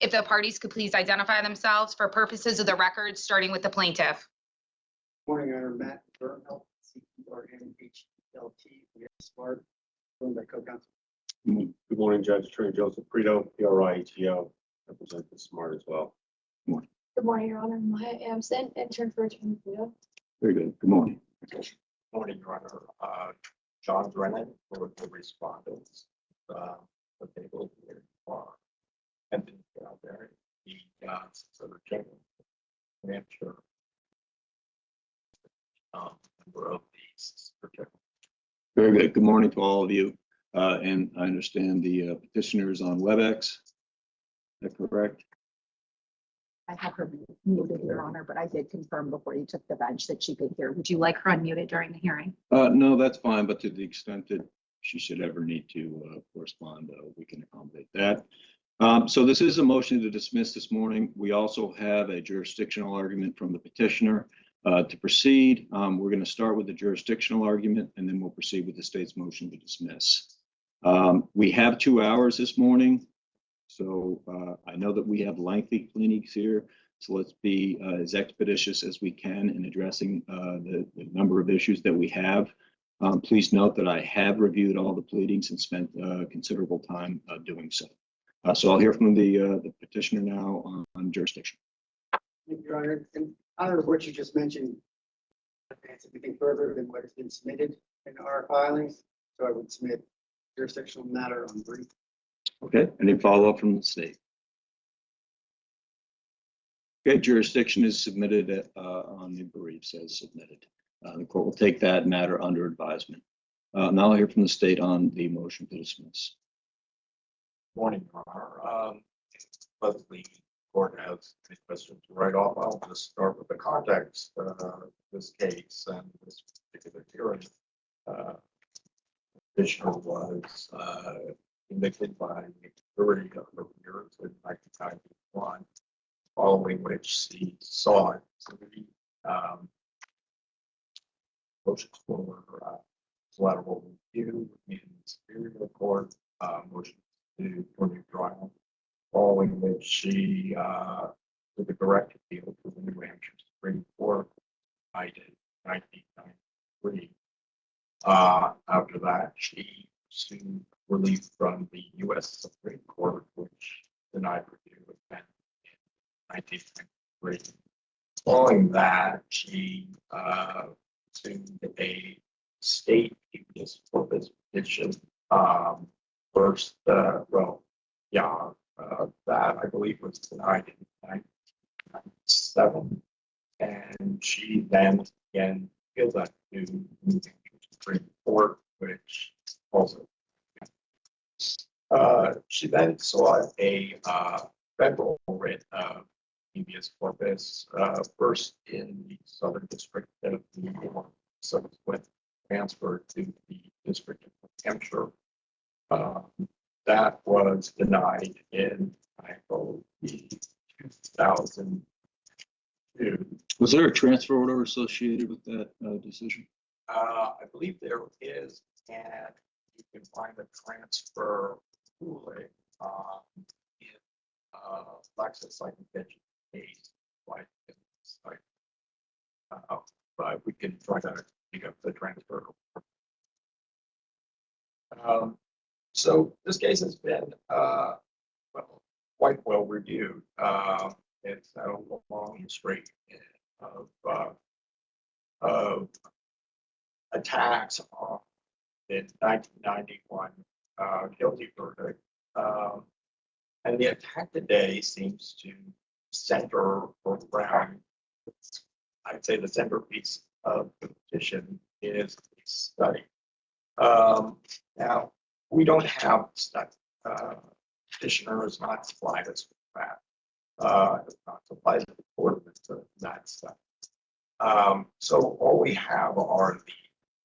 If the parties could please identify themselves for purposes of the record, starting with the plaintiff. Morning, Honor. Matt Burnell, CPRNHLT, Smart, joined by co-counsel. Good morning, Judge Attorney Joseph Prito, PRIETO, represent the Smart as well. Good morning, Your Honor. Maya Amson, intern for Attorney Guido. Very good. Good morning. Good morning, Your Honor. John Brennan for the respondents. The table here are Anthony Calvary, the Solicitor General, Hampshire, member of the Solicitor General. Very good. Good morning to all of you. And I understand the petitioner is on WebEx. Is that correct? I have her muted, Your Honor, but I did confirm before you took the bench that she could hear. Would you like her unmuted during the hearing? No, that's fine. But to the extent that she should ever need to correspond, we can accommodate that. So this is a motion to dismiss this morning. We also have a jurisdictional argument from the petitioner. To proceed, we're going to start with the jurisdictional argument, and then we'll proceed with the state's motion to dismiss. We have 2 hours this morning. So I know that we have lengthy pleadings here, so let's be as expeditious as we can in addressing the number of issues that we have. Please note that I have reviewed all the pleadings and spent considerable time doing so. So I'll hear from the petitioner now on jurisdiction. Thank you, Your Honor. In honor of what you just mentioned, advance anything further than what has been submitted in our filings. So I would submit jurisdictional matter on brief. Okay, any follow-up from the state? Okay, jurisdiction is submitted on the briefs as submitted. The court will take that matter under advisement. Now I'll hear from the state on the motion to dismiss. Morning, Your Honor. Leslie, court has any questions right off. I'll just start with the context of this case and this particular hearing. Petitioner was convicted by a jury of years in 1991, following which she sought three motions for collateral review in Superior Court, motions for new trial, following which she took a direct appeal to the New Hampshire Supreme Court in 1993. After that, she pursued relief from the U.S. Supreme Court, which denied review again in 1993. Following that, she pursued a state habeas corpus petition. First, that I believe was denied in 1997, and she then again appealed that to New Hampshire Supreme Court, which also. She then sought a federal writ of habeas corpus, first in the Southern District of New York, subsequent transfer to the District of New Hampshire. That was denied in, I believe, 2002. Was there a transfer order associated with that decision? I believe there is, and you can find the transfer ruling in Lexus Pension case, but we can try to pick up the transfer. So this case has been quite well reviewed. It's had a long history of attacks on in 1991 guilty verdict, and the attack today seems to center around, I'd say the centerpiece of the petition is a study. Now, we don't have study. Petitioner is not supplied us with that. It's not supplied the court with that stuff. So all we have are the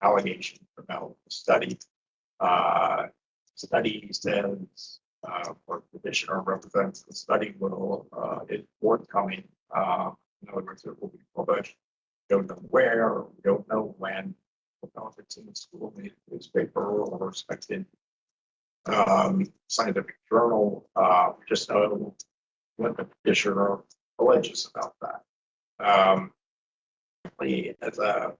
allegations about the study. Study says, or petitioner represents the study will is forthcoming. In other words, it will be published. We don't know where, we don't know when. We don't know if it's in the school newspaper or respected scientific journal. We just know what the petitioner alleges about that. As a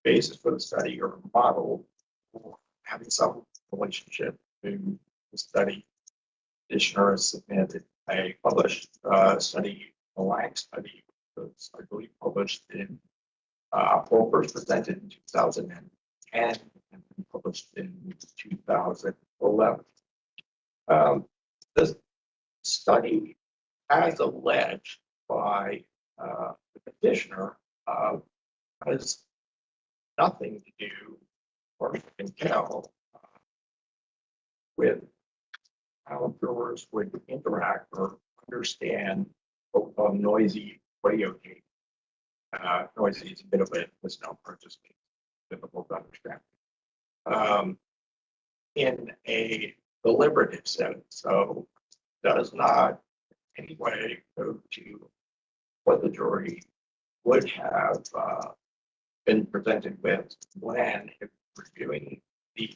basis for the study or model for having some relationship to the study, petitioner has submitted a published study, a Lang study, that's, I believe, published in well, first presented in 2010 and published in 2011. This study, as alleged by the petitioner, has nothing to do, or you can tell, with how jurors would interact or understand what we call noisy audio tape. Noisy is a bit of a misnomer, just difficult to understand. In a deliberative sense, so does not in any way go to what the jury would have been presented with when reviewing the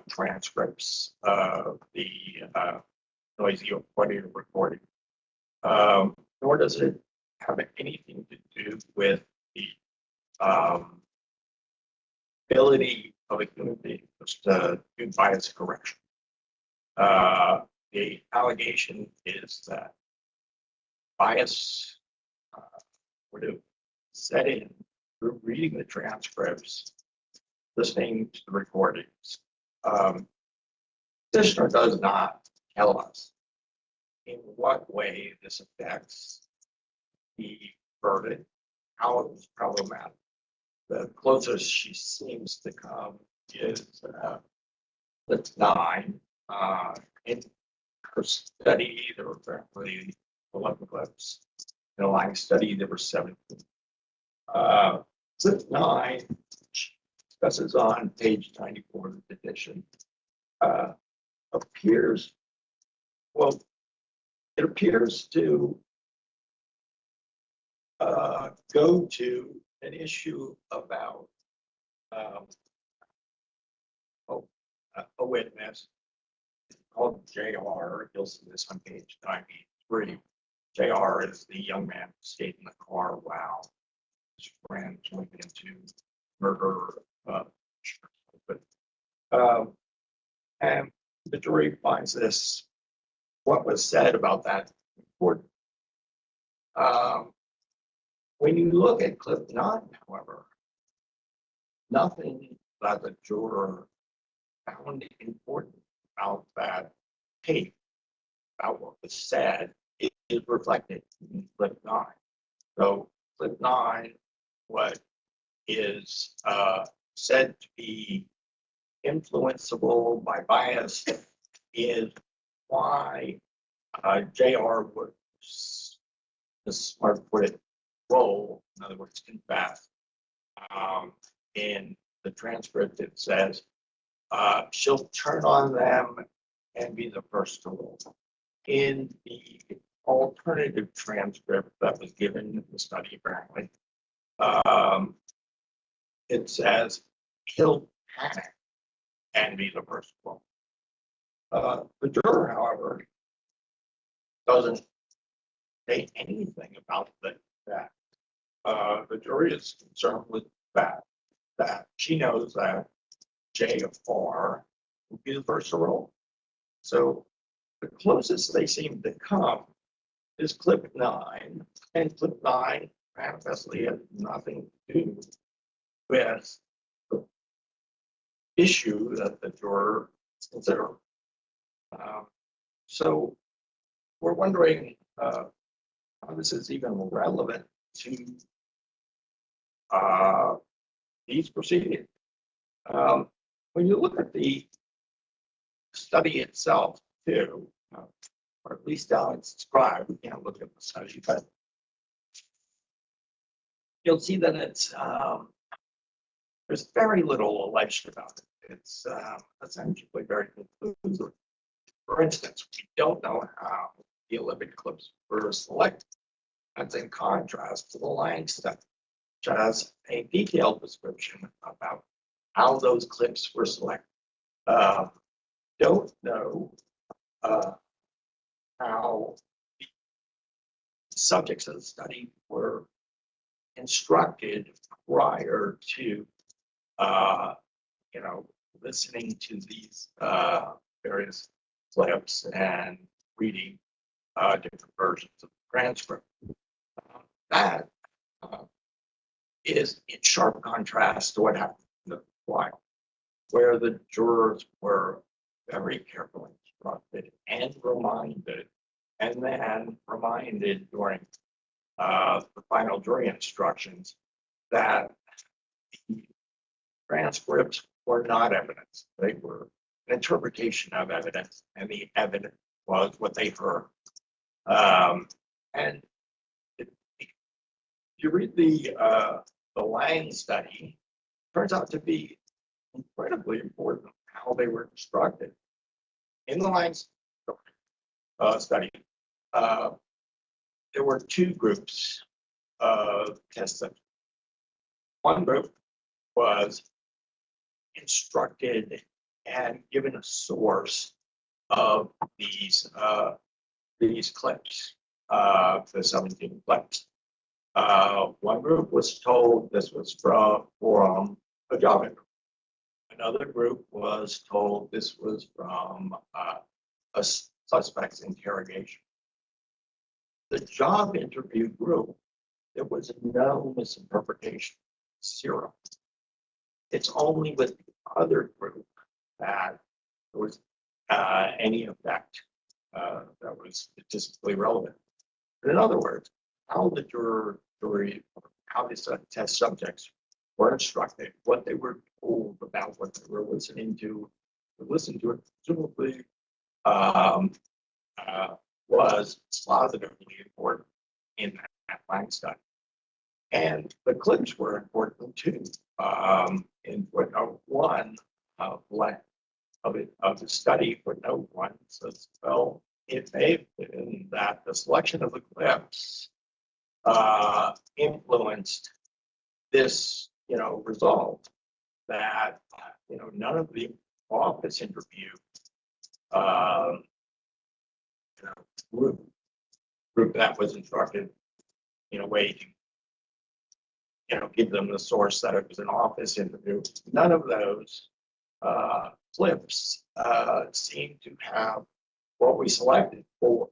transcripts of the noisy audio recording. Nor does it have anything to do with the ability of a human being to do bias correction. The allegation is that bias would have set in through reading the transcripts, listening to the recordings. Petitioner does not tell us in what way this affects the verdict, how it was problematic. The closest she seems to come is the 9. In her study, there were apparently 11 clips. In a Lang study, there were 17. Clip 9 discusses on page 94 of the petition. Appears, well, it appears to go to an issue about a witness called JR. You'll see this on page 93. JR is the young man who stayed in the car while his friend joined into murder. And the jury finds this, what was said about that important. When you look at clip 9, however, nothing that the juror found important about that tape, about what was said, is reflected in clip 9. So clip 9, what is said to be influenceable by bias is why JR was, as Smart put it, role, in other words, confess. In the transcript, it says she'll turn on them and be the first to roll. In the alternative transcript that was given in the study, apparently, it says he'll panic and be the first to roll. The juror, however, doesn't say anything about that. The jury is concerned with that she knows that JR will be the first to roll. So the closest they seem to come is clip 9, and clip 9 manifestly has nothing to do with the issue that the juror is considering. So we're wondering how this is even relevant to these proceedings. When you look at the study itself, too, or at least how it's described, we can't look at the study, but you'll see that it's there's very little alleged about it. It's essentially very conclusive. For instance, we don't know how the Olympic clips were selected. That's in contrast to the Lang study, which has a detailed description about how those clips were selected. Don't know how the subjects of the study were instructed prior to, you know, listening to these various clips and reading different versions of the transcript. That is in sharp contrast to what happened in the trial, where the jurors were very carefully instructed and reminded, and then reminded during the final jury instructions that the transcripts were not evidence. They were an interpretation of evidence, and the evidence was what they heard. And if you read the Lang study, it turns out to be incredibly important how they were instructed. In the Lang study, there were two groups of test subjects. One group was instructed and given a source of these clips, the 17 clips. One group was told this was from a job interview. Another group was told this was from a suspect's interrogation. The job interview group, there was no misinterpretation, zero. It's only with the other group that there was any effect that was statistically relevant. But in other words, how the jury, how these test subjects were instructed, what they were told about what they were listening to it, presumably was positively important in that Lang study. And the clips were important too. In footnote 1 of the study, footnote 1 says, well, it may have been that the selection of the clips influenced this, result, that, none of the office interview group that was instructed in a way to, give them the source that it was an office interview. None of those clips seem to have what we selected for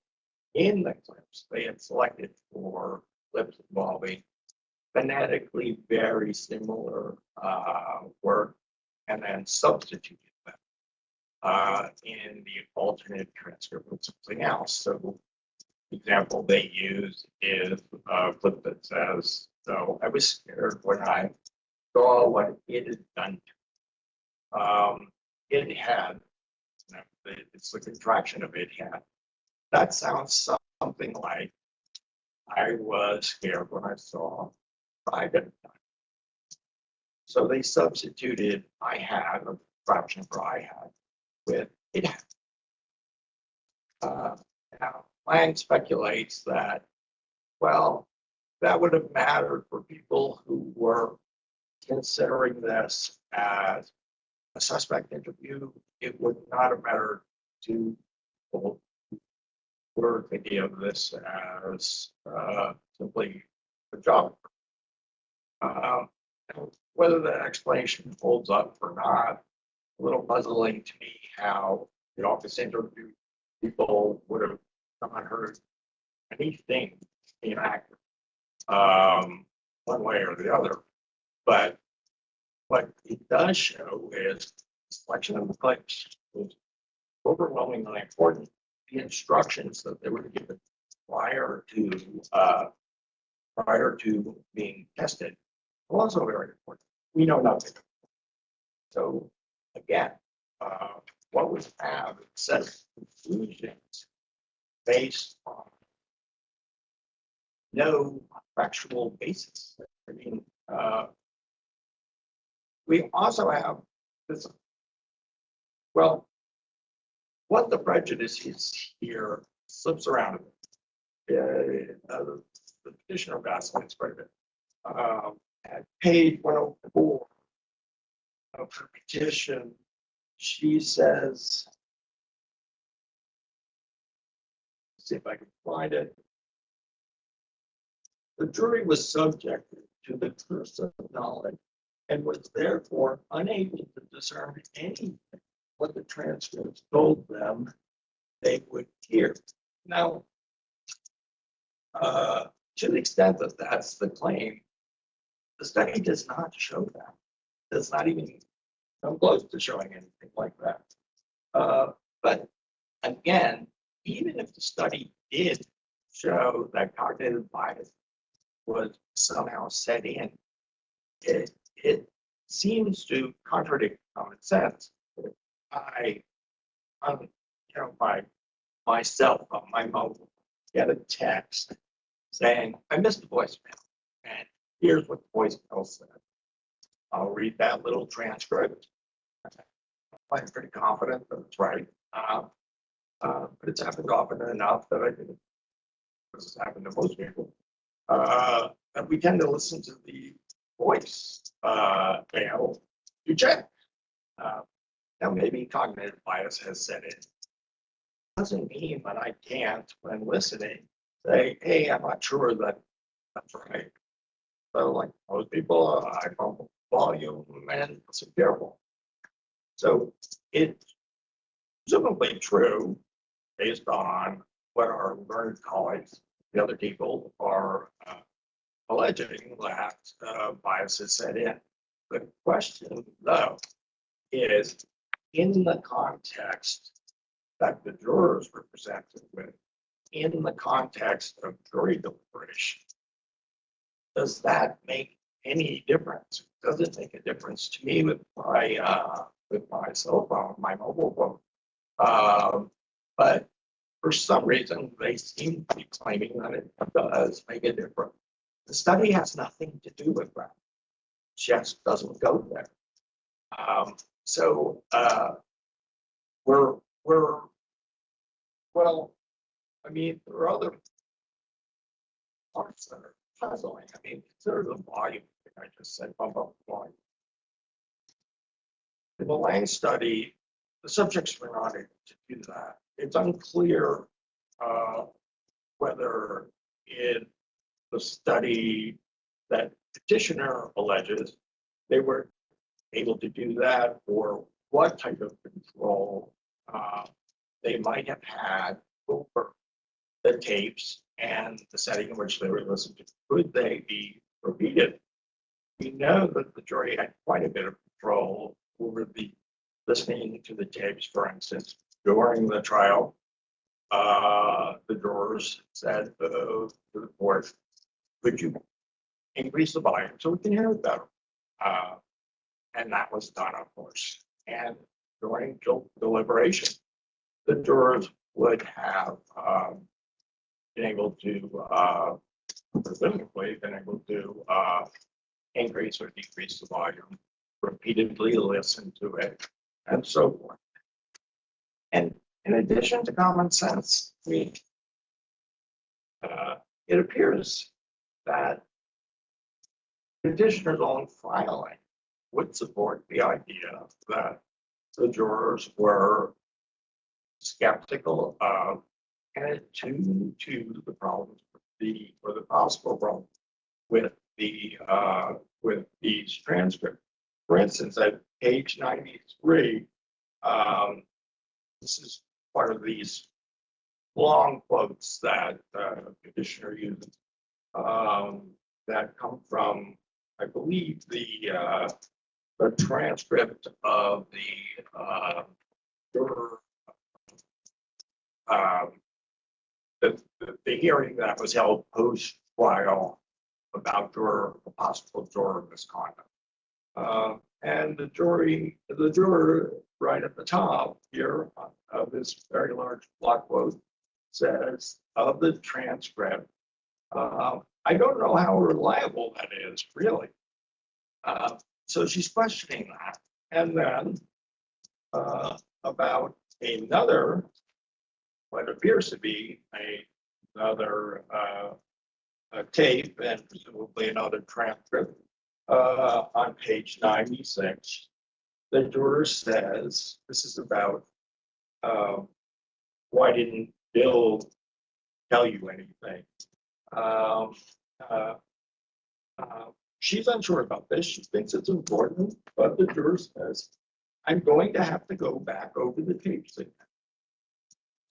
in the clips. They had selected for clips involving phonetically very similar work and then substituted them in the alternate transcript with something else. So the example they use is a clip that says, so I was scared when I saw what it had done to me. It had, it's the contraction of it had. That sounds something like, I was scared when I saw private. So they substituted I had, a fraction for I had, with it had. Now, Lang speculates that, well, that would have mattered for people who were considering this as a suspect interview. It would not have mattered to people who were thinking of this as simply a job. Whether that explanation holds up or not, a little puzzling to me how the office interview people would have not heard anything inaccurate one way or the other. But what it does show is the selection of the clips was overwhelmingly important. The instructions that they were given prior to being tested were also very important. We know nothing. So again, what we have is a set of conclusions based on no factual basis. I mean, we also have this, well, what the prejudice is here slips around a bit. The petitioner vacillates quite a bit. At page 104 of her petition, she says, let's see if I can find it. The jury was subjected to the curse of knowledge and was therefore unable to discern anything what the transcripts told them they would hear. Now, to the extent that that's the claim, the study does not show that. Does not even come close to showing anything like that. But again, even if the study did show that cognitive bias was somehow set in, it seems to contradict common sense. By myself on my mobile, get a text saying, I missed a voicemail, and here's what the voicemail said. I'll read that little transcript. I'm pretty confident that it's right. But it's happened often enough that I think this has happened to most people. And we tend to listen to the voice mail to check. Now, maybe cognitive bias has set in. Doesn't mean that I can't, when listening, say, hey, I'm not sure that that's right. So, like most people, I bump volume and listen careful. So it's presumably true based on what our learned colleagues, the other people, are alleging that bias is set in. The question, though, is in the context that the jurors were presented with, in the context of jury deliberation, does that make any difference? Does it make a difference to me with my cell phone, my mobile phone? But for some reason, they seem to be claiming that it does make a difference. The study has nothing to do with that. Just doesn't go there. Well, I mean, there are other parts that are puzzling. I mean, consider the volume. I just said bump up the volume. In the Lang study, the subjects were not able to do that. It's unclear whether in the study that petitioner alleges they were able to do that, or what type of control they might have had over the tapes and the setting in which they were listened to. Could they be repeated? We know that the jury had quite a bit of control over the listening to the tapes. For instance, during the trial, the jurors said to the court, could you increase the volume so we can hear it better? And that was done, of course. And during deliberation, the jurors would have been able to, presumably been able to increase or decrease the volume, repeatedly listen to it, and so forth. And in addition to common sense, it appears that petitioner's own filing would support the idea that the jurors were skeptical of and attuned to the problems or the possible problems with these transcripts. For instance, at page 93, this is part of these long quotes that petitioner uses that come from, I believe, the transcript of the juror, the hearing that was held post-trial about possible juror misconduct. And the juror right at the top here of this very large block quote says, of the transcript, I don't know how reliable that is, really. So she's questioning that. And then about another, what appears to be another tape and presumably another transcript on page 96, the juror says, this is about why didn't Bill tell you anything? uh, she's unsure about this. She thinks it's important, but the juror says, I'm going to have to go back over the tapes again.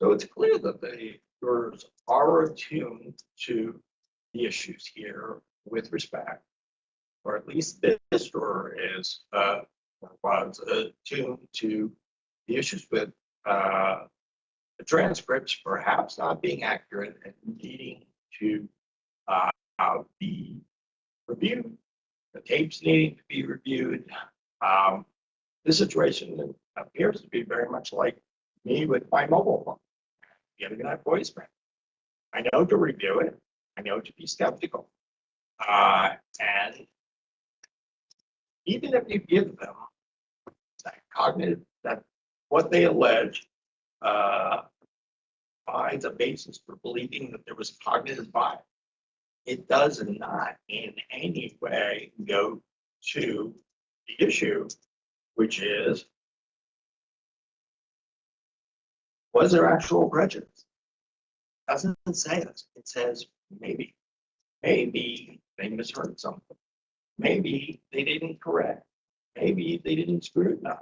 So it's clear that the jurors are attuned to the issues here with respect, or at least this juror is, was attuned to the issues with the transcripts perhaps not being accurate and needing to be reviewed, the tapes needing to be reviewed. This situation appears to be very much like me with my mobile phone, getting that voicemail. I know to review it. I know to be skeptical. And even if you give them that cognitive, that what they allege finds a basis for believing that there was cognitive bias, it does not in any way go to the issue, which is, was there actual prejudice? Doesn't say this. It says maybe. Maybe they misheard something. Maybe they didn't correct. Maybe they didn't scrutinize.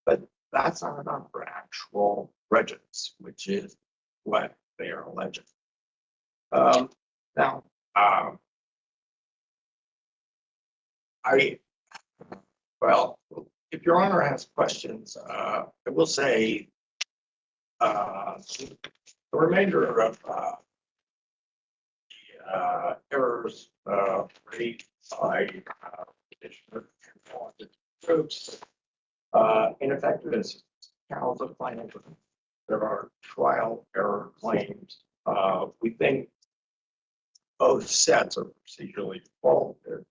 But that's not enough for actual prejudice, which is what they are alleging. Now, well, if Your Honor has questions, I will say the remainder of the errors raised by petitioner and groups, ineffectiveness counts of claims. There are trial error claims. We think both sets are procedurally faulted.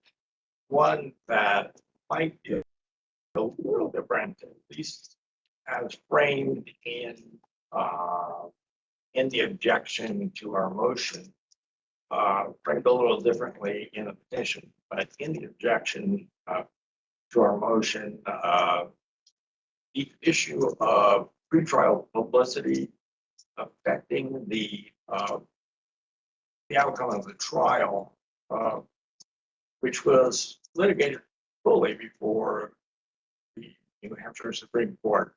One that might be a little different, at least as framed in the objection to our motion, framed a little differently in the petition, but in the objection to our motion, the issue of pretrial publicity affecting the outcome of the trial, which was litigated fully before the New Hampshire Supreme Court,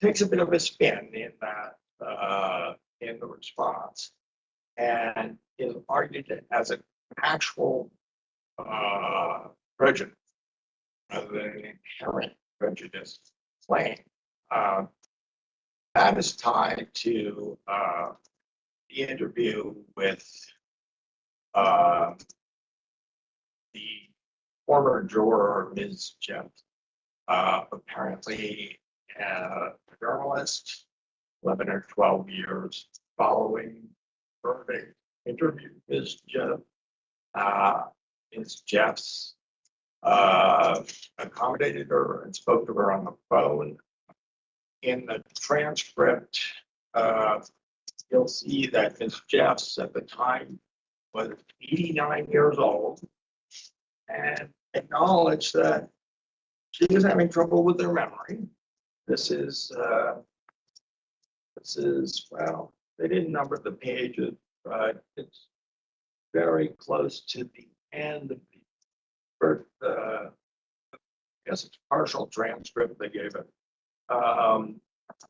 takes a bit of a spin in that in the response, and is argued as an actual prejudice rather than an inherent prejudice claim. That is tied to the interview with the former juror, Ms. Jeff, apparently a journalist, 11 or 12 years following verdict, interviewed Ms. Jeff. Ms. Jeff's accommodated her and spoke to her on the phone. In the transcript, you'll see that Ms. Jeffs at the time was 89 years old and acknowledged that she was having trouble with her memory. This is, well, they didn't number the pages, but it's very close to the end of the first, I guess it's partial transcript they gave it,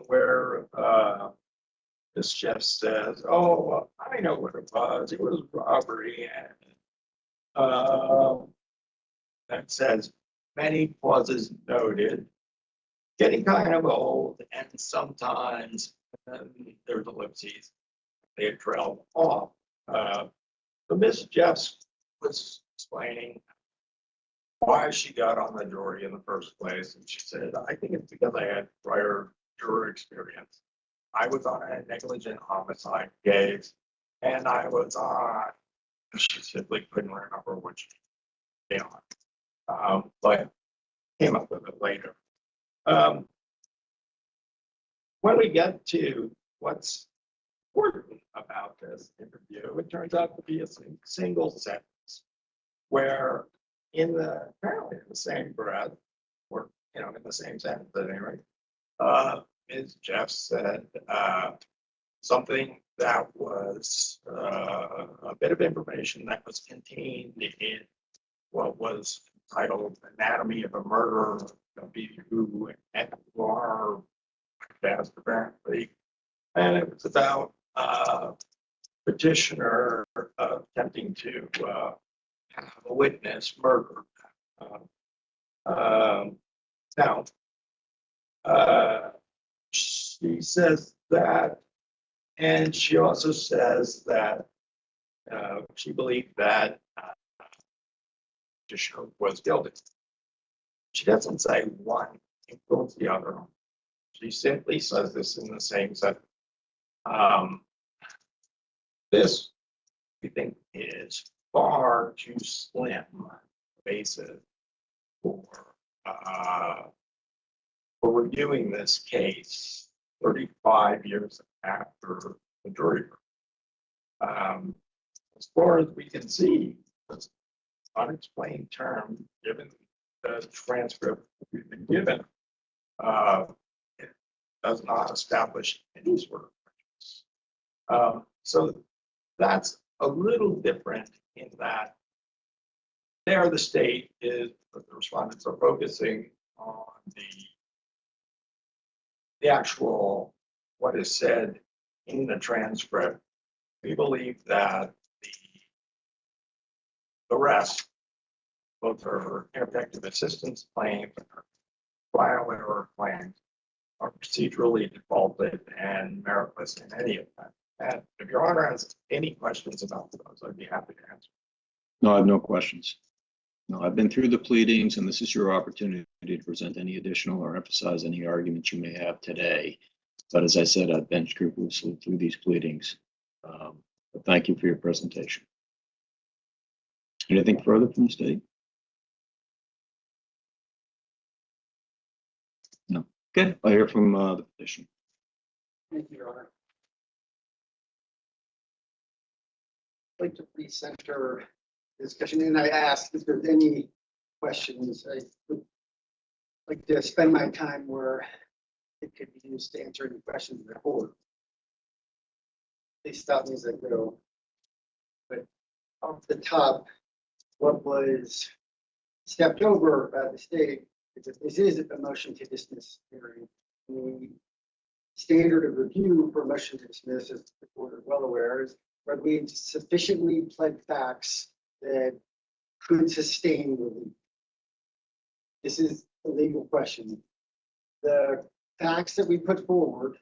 where this chef says, oh, I know what it was robbery. And that says, many clauses noted, getting kind of old, and sometimes there's ellipses, they trail off. So Miss Jeffs was explaining why she got on the jury in the first place. And she said, I think it's because I had prior juror experience. I was on a negligent homicide case, and I was on, she simply couldn't remember which day on, but came up with it later. When we get to what's important about this interview, it turns out to be a single sentence where apparently in the same breath, or in the same sentence at any rate, Ms. Jeff said something that was a bit of information that was contained in what was titled Anatomy of a Murder, WNR, fast apparently. And it was about petitioner attempting to have a witness murdered. Now, she says that, and she also says that she believed that petitioner was guilty. She doesn't say one influenced the other. She simply says this in the same sentence. This, we think, is far too slim basis for reviewing this case 35 years after the jury. As far as we can see, this unexplained term, given the transcript we've been given, it does not establish any sort of prejudice. So that's a little different in that there the state is, the respondents are focusing on the actual, what is said in the transcript. We believe that the rest, both her ineffective assistance claim and her trial error claims, are procedurally defaulted and meritless in any event. And if Your Honor has any questions about those, I'd be happy to answer. No, I have no questions. No, I've been through the pleadings, and this is your opportunity to present any additional or emphasize any arguments you may have today. But as I said, I've been scrupulously through these pleadings. But thank you for your presentation. Anything further from the state? No. Okay, I hear from the petition. Thank you, Your Honor. I'd like to recenter discussion, and I asked if there's any questions. I would like to spend my time where it could be used to answer any questions in the board. Please stop me as I go. But off the top, what was stepped over by the state is that this is a motion to dismiss hearing. The standard of review for motion to dismiss, as the board is well aware, is whether we sufficiently pled facts that could sustain relief. This is a legal question. The facts that we put forward,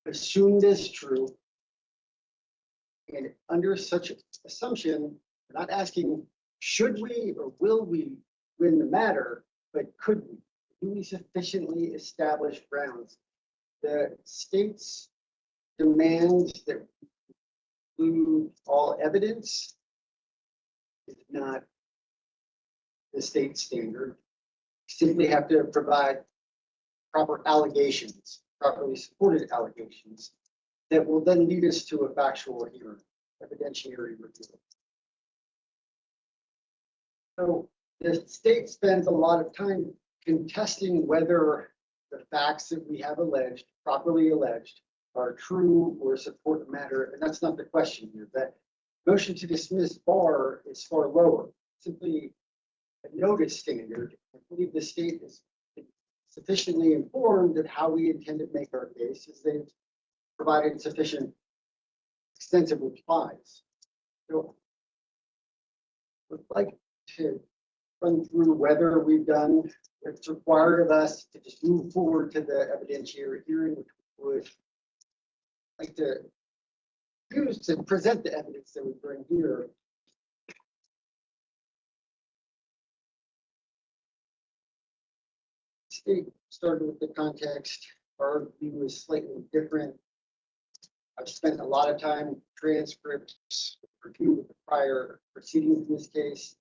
assumed as true, and under such assumption, we're not asking should we or will we win the matter, but could we? Do we sufficiently establish grounds? The state's demand that include all evidence is not the state standard. You simply have to provide proper allegations, properly supported allegations that will then lead us to a factual hearing, evidentiary review. So the state spends a lot of time contesting whether the facts that we have alleged, properly alleged, are true or support the matter, and that's not the question here. That motion to dismiss bar is far lower, simply a notice standard. I believe the state is sufficiently informed of how we intend to make our case, as they've provided sufficient extensive replies. So I would like to run through whether we've done what's required of us to just move forward to the evidentiary hearing, which would like to use to present the evidence that we bring here. State started with the context. Our view is slightly different. I've spent a lot of time transcripts, review with the prior proceedings in this case.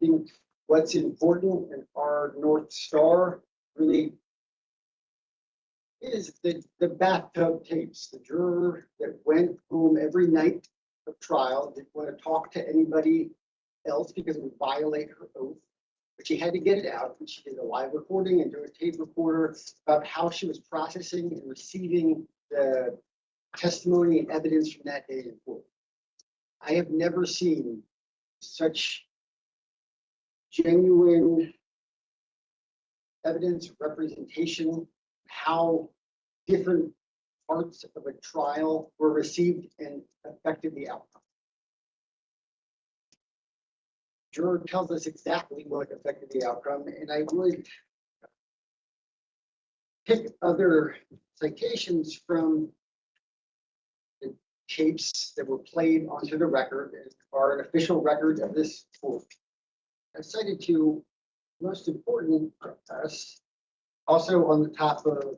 I think what's important and our North Star really is the bathtub tapes. The juror that went home every night of trial didn't want to talk to anybody else because it would violate her oath. But she had to get it out, and she did a live recording and do a tape recorder about how she was processing and receiving the testimony and evidence from that day in court. I have never seen such genuine evidence, representation, how different parts of a trial were received and affected the outcome. Juror tells us exactly what affected the outcome, and I would pick other citations from the tapes that were played onto the record and are an official record of this court. I cited two most important for us, also on the top of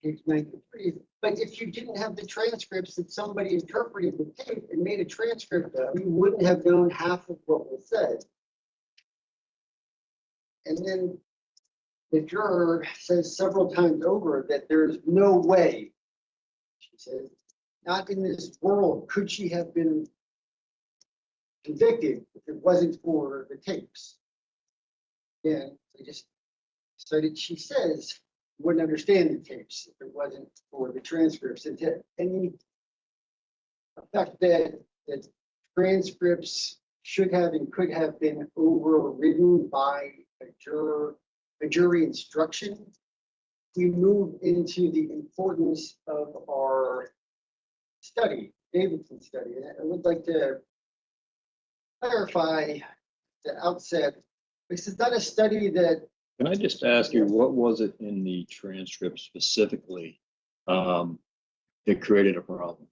page 93. But if you didn't have the transcripts that somebody interpreted the tape and made a transcript of, you wouldn't have known half of what was said. And then the juror says several times over that there's no way, she says, not in this world could she have been convicted if it wasn't for the tapes. And I just cited, she says, you wouldn't understand the tapes if it wasn't for the transcripts. And to any effect that transcripts should have and could have been overridden by a jury instruction, we move into the importance of our study, Davidson study. And I would like to clarify the outset, this is not a study that. Can I just ask you, what was it in the transcript specifically that created a problem?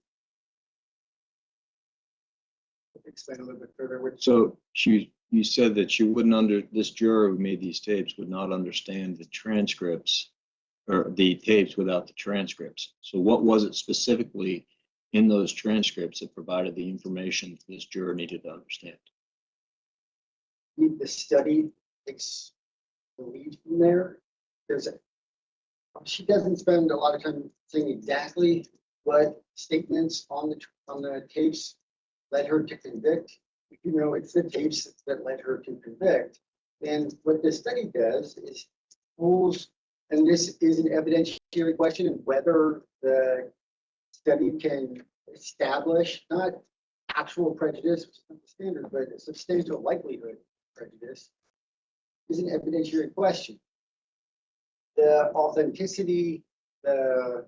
Explain a little bit further. Which, So you said that this juror who made these tapes would not understand the transcripts or the tapes without the transcripts. So what was it specifically in those transcripts that provided the information this juror needed to understand? the study takes the lead from there. She doesn't spend a lot of time saying exactly what statements on the tapes led her to convict. You know, it's the tapes that led her to convict. And what the study does is pulls, and this is an evidentiary question of whether the study can establish not actual prejudice, which is not the standard, but a substantial likelihood of prejudice, is an evidentiary question. The authenticity, the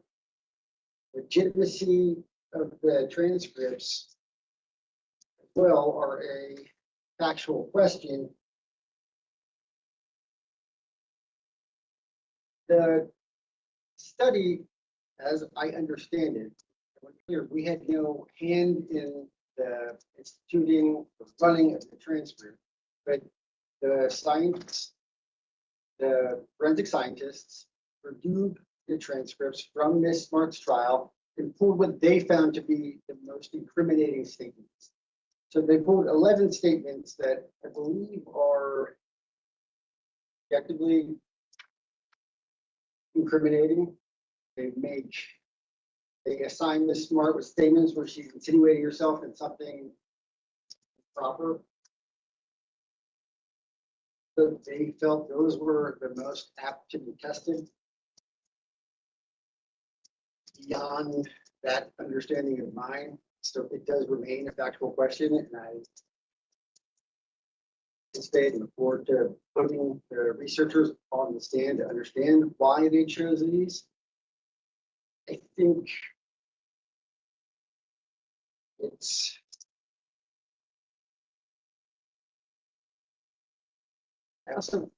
legitimacy of the transcripts as well are a factual question. The study, as I understand it, we had no hand in the instituting, the running of the transcript, but the science, the forensic scientists reviewed the transcripts from Ms. Smart's trial and pulled what they found to be the most incriminating statements. So they pulled 11 statements that I believe are objectively incriminating. They assign Ms. Smart with statements where she's insinuating herself in something improper. So they felt those were the most apt to be tested. Beyond that understanding of mine, so it does remain a factual question, and I anticipate and look forward to putting the researchers on the stand to understand why they chose these. I think it's I also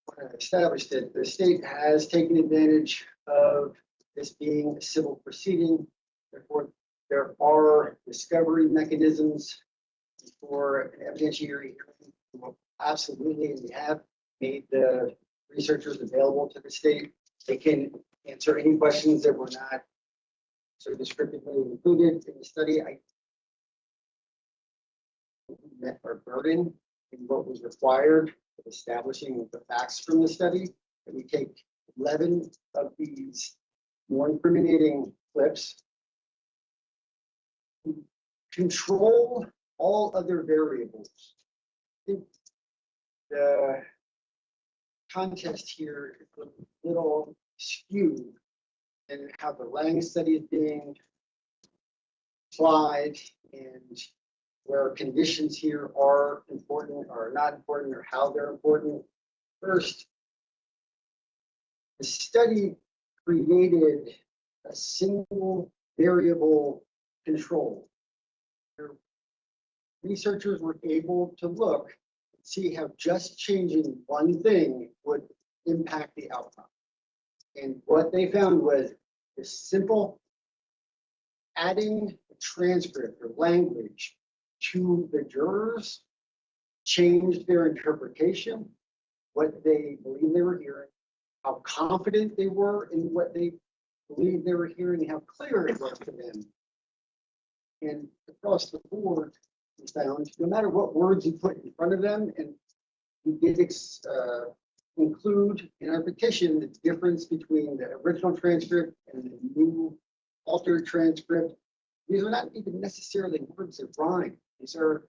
want to establish that the state has taken advantage of this being a civil proceeding. Therefore, there are discovery mechanisms for an evidentiary hearing. Absolutely, we have made the researchers available to the state. They can answer any questions that were not so descriptively included in the study. I met our burden in what was required of establishing the facts from the study. And we take 11 of these more incriminating clips, control all other variables. I think the contest here is a little skewed in how the Lang study is being applied and where conditions here are important or not important or how they're important. First, the study created a single variable control. Researchers were able to look and see how just changing one thing would impact the outcome. And what they found was this simple adding a transcript or language to the jurors changed their interpretation, what they believed they were hearing, how confident they were in what they believed they were hearing, how clear it was to them. And across the board, we found no matter what words you put in front of them, and we did include in our petition the difference between the original transcript and the new altered transcript. These are not even necessarily words that rhyme. These are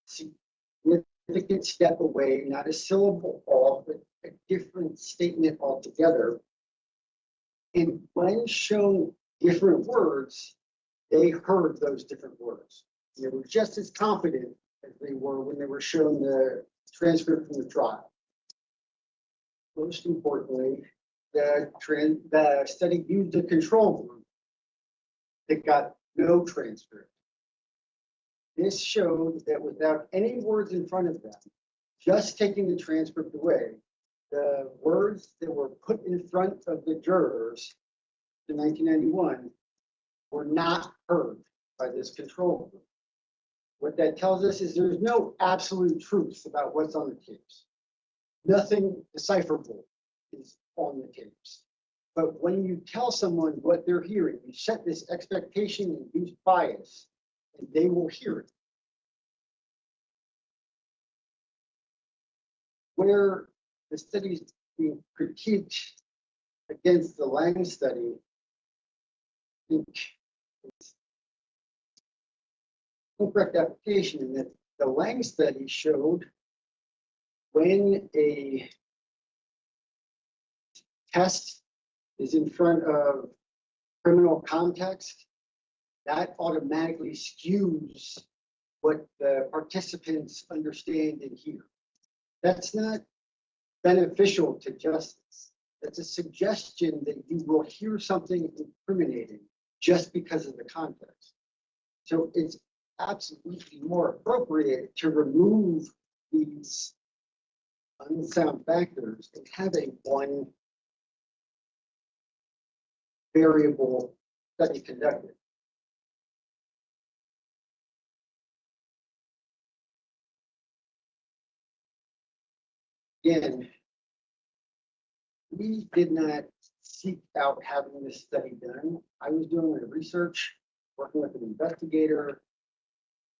significant step away, not a syllable off, but a different statement altogether. And when shown different words, they heard those different words. They were just as confident as they were when they were shown the transcript from the trial. Most importantly, the study used a control group that got no transcript. This showed that without any words in front of them, just taking the transcript away, the words that were put in front of the jurors in 1991 were not heard by this control group. What that tells us is there's no absolute truth about what's on the tapes. Nothing decipherable is on the tapes. But when you tell someone what they're hearing, you set this expectation and induce bias, and they will hear it. Where the studies being critiqued against the Lang study, I think it's incorrect application in that the Lang study showed when a test is in front of criminal context, that automatically skews what the participants understand and hear. That's not beneficial to justice. That's a suggestion that you will hear something incriminating just because of the context. So it's absolutely more appropriate to remove these unsound factors and have a one variable study conducted. Again, we did not seek out having this study done. I was doing the research, working with an investigator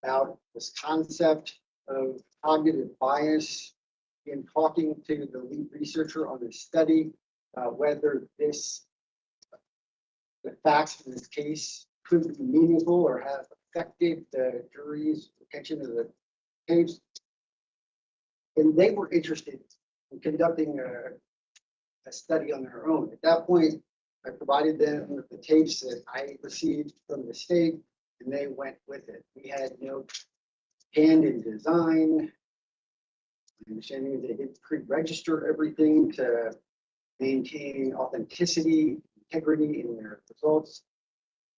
about this concept of cognitive bias and talking to the lead researcher on this study, whether the facts in this case could be meaningful or have affected the jury's attention to the tapes. And they were interested in conducting a study on their own. At that point, I provided them with the tapes that I received from the state, and they went with it. We had no hand in design. My understanding is they did pre-register everything to maintain authenticity, integrity in their results.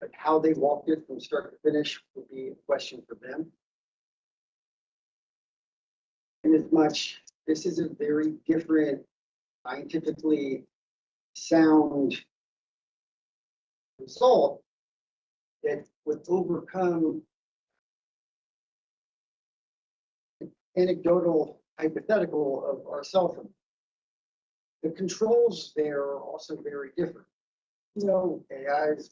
But how they walked it from start to finish would be a question for them. And as much, this is a very different, scientifically sound result that would overcome anecdotal hypothetical of our cell phone. The controls there are also very different. You know, AI is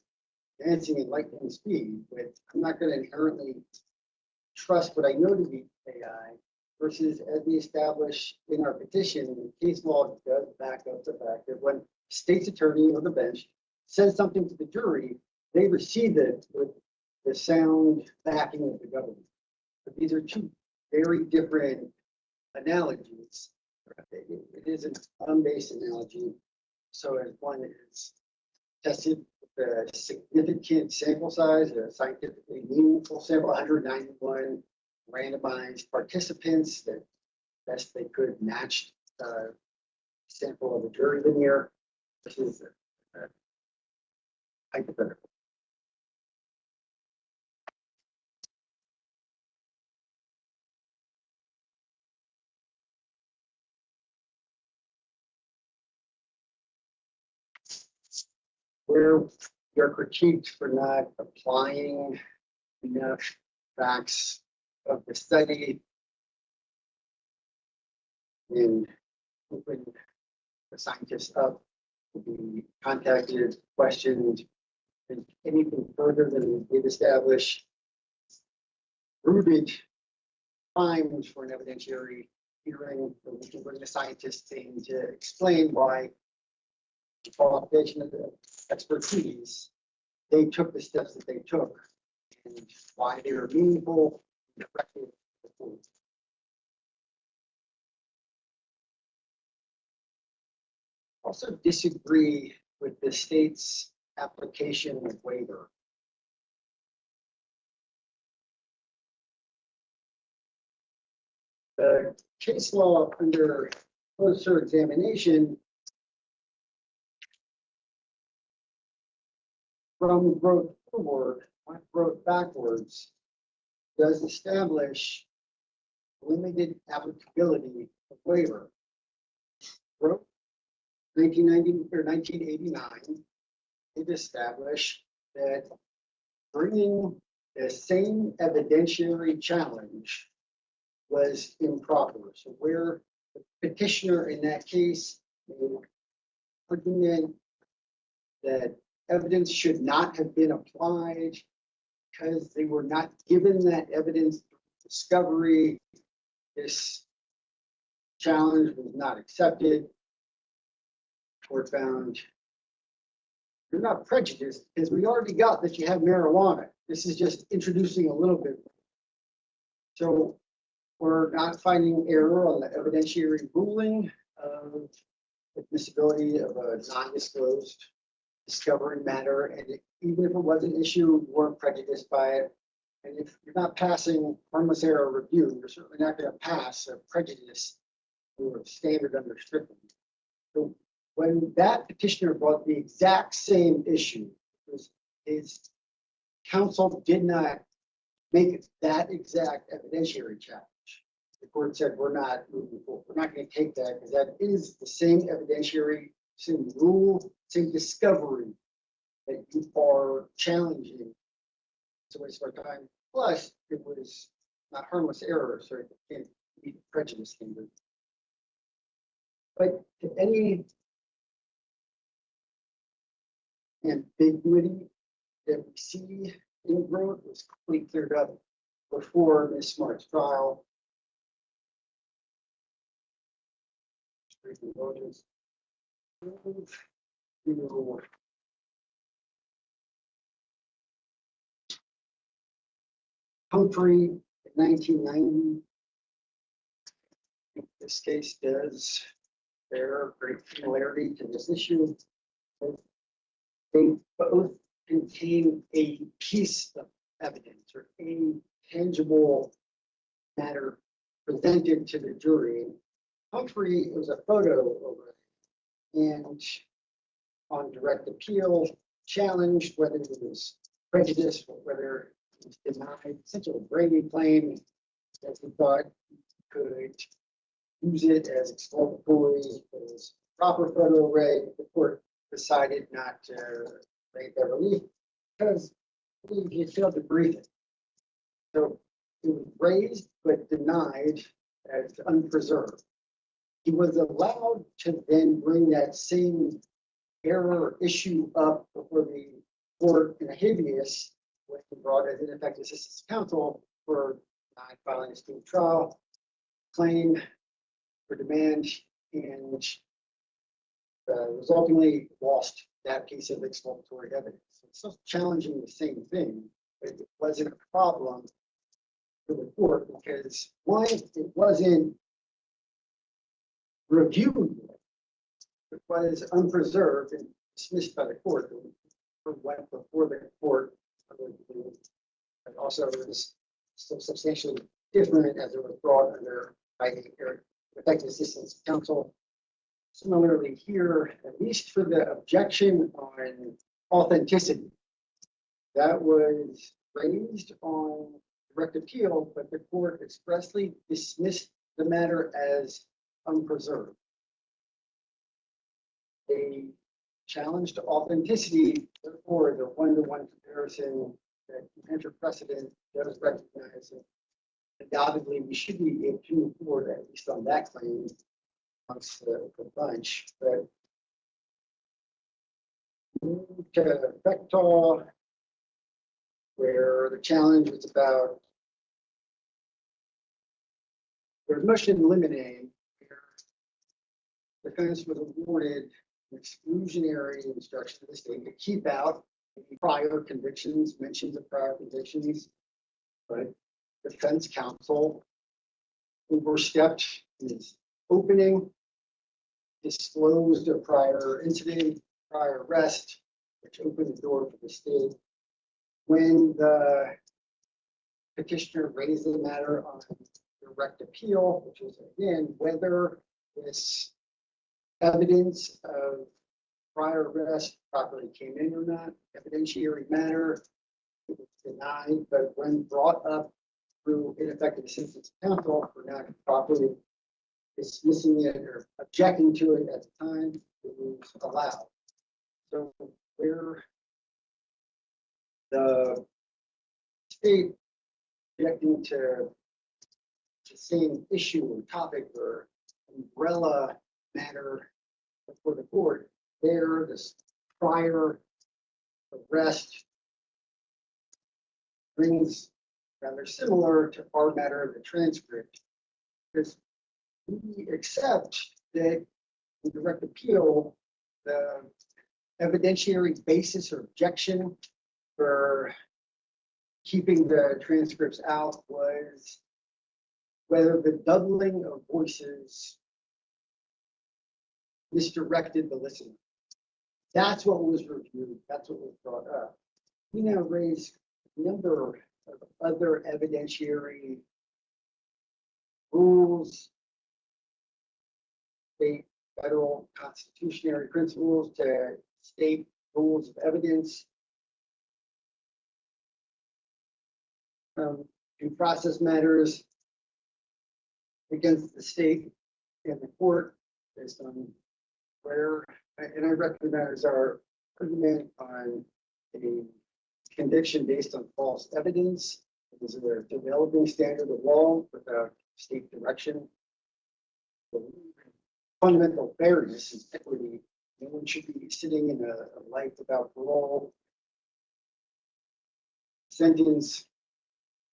advancing at lightning speed, but I'm not going to inherently trust what I know to be AI versus, as we establish in our petition, the case law does back up the fact that when state's attorney on the bench says something to the jury, they receive it with the sound backing of the government. But these are two very different analogies. It is an unbased analogy. So as one is tested with the significant sample size, a scientifically meaningful sample, 191 randomized participants that best they could match sample of the jury veneer. This is hypothetical. Where we are critiqued for not applying enough facts of the study and open the scientists up to be contacted, questioned, and anything further than we did establish rooted times for an evidentiary hearing, where we can bring the scientists in to explain why the qualification of the expertise, they took the steps that they took and why they were meaningful and effective. Also disagree with the state's application of waiver. The case law under closer examination from growth forward, not growth backwards, does establish limited applicability of waiver. Growth 1990 or 1989, it established that bringing the same evidentiary challenge was improper. So where the petitioner in that case made argument that evidence should not have been applied because they were not given that evidence discovery, this challenge was not accepted. Court found you're not prejudiced because we already got that you have marijuana. This is just introducing a little bit. So we're not finding error on the evidentiary ruling of admissibility of a non-disclosed discovery matter. And even if it was an issue, you weren't prejudiced by it. And if you're not passing harmless error review, you're certainly not going to pass a prejudice or standard under Strickland. So when that petitioner brought the exact same issue, his counsel did not make that exact evidentiary challenge. The court said, we're not moving forward. We're not going to take that because that is the same evidentiary, same rule, same discovery that you are challenging. It's a waste of our time. Plus, it was not harmless error, so it can't meet the prejudice standard. But if any ambiguity that we see in growth was completely cleared up before Ms. Smart's trial. Humphrey in 1990. This case does bear great similarity to this issue. They both contain a piece of evidence or a tangible matter presented to the jury. Humphrey was a photo of it, and on direct appeal, challenged whether it was prejudice or whether it was denied, essentially a Brady claim that he thought he could use it as exculpatory, as proper photo array. The court decided not to grant that relief because he failed to brief it. So it was raised but denied as unpreserved. He was allowed to then bring that same error issue up before the court in a habeas, when he brought as ineffective assistance to counsel for not filing a speedy trial claim for demand, and resultingly lost that piece of exculpatory evidence. It's still challenging the same thing, but it wasn't a problem for the court because one, it wasn't reviewed, it was unpreserved and dismissed by the court. The went before the court. But also it was still substantially different as it was brought under by the effective assistance of counsel. Similarly here, at least for the objection on authenticity, that was raised on direct appeal, but the court expressly dismissed the matter as unpreserved. They challenged authenticity, therefore the one-to-one comparison that enter precedent does recognize it. Undoubtedly, we should be able to move forward at least on that claim amongst the bunch, but move to Bechtol, where the challenge was about there's motion in limine where defense was awarded an exclusionary instruction to the state to keep out any prior convictions, mentions of prior convictions, but defense counsel overstepped his opening, disclosed a prior incident, prior arrest, which opened the door for the state. When the petitioner raised the matter on direct appeal, which is again whether this evidence of prior arrest properly came in or not, evidentiary matter, it was denied, but when brought up through ineffective assistance of counsel for not properly dismissing it or objecting to it at the time, it was allowed. So where the state objecting to the same issue or topic or umbrella matter before the court, there, this prior arrest brings rather similar to our matter of the transcript. Because we accept that in direct appeal, the evidentiary basis or objection for keeping the transcripts out was whether the doubling of voices misdirected the listener. That's what was reviewed. That's what was brought up. We now raise a number of other evidentiary rules, state, federal constitutionary principles to state rules of evidence. Due process matters against the state and the court based on where, and I recognize our argument on a conviction based on false evidence. It is a developing standard of law without state direction. The fundamental fairness is equity. No one should be sitting in a life without parole. Sentence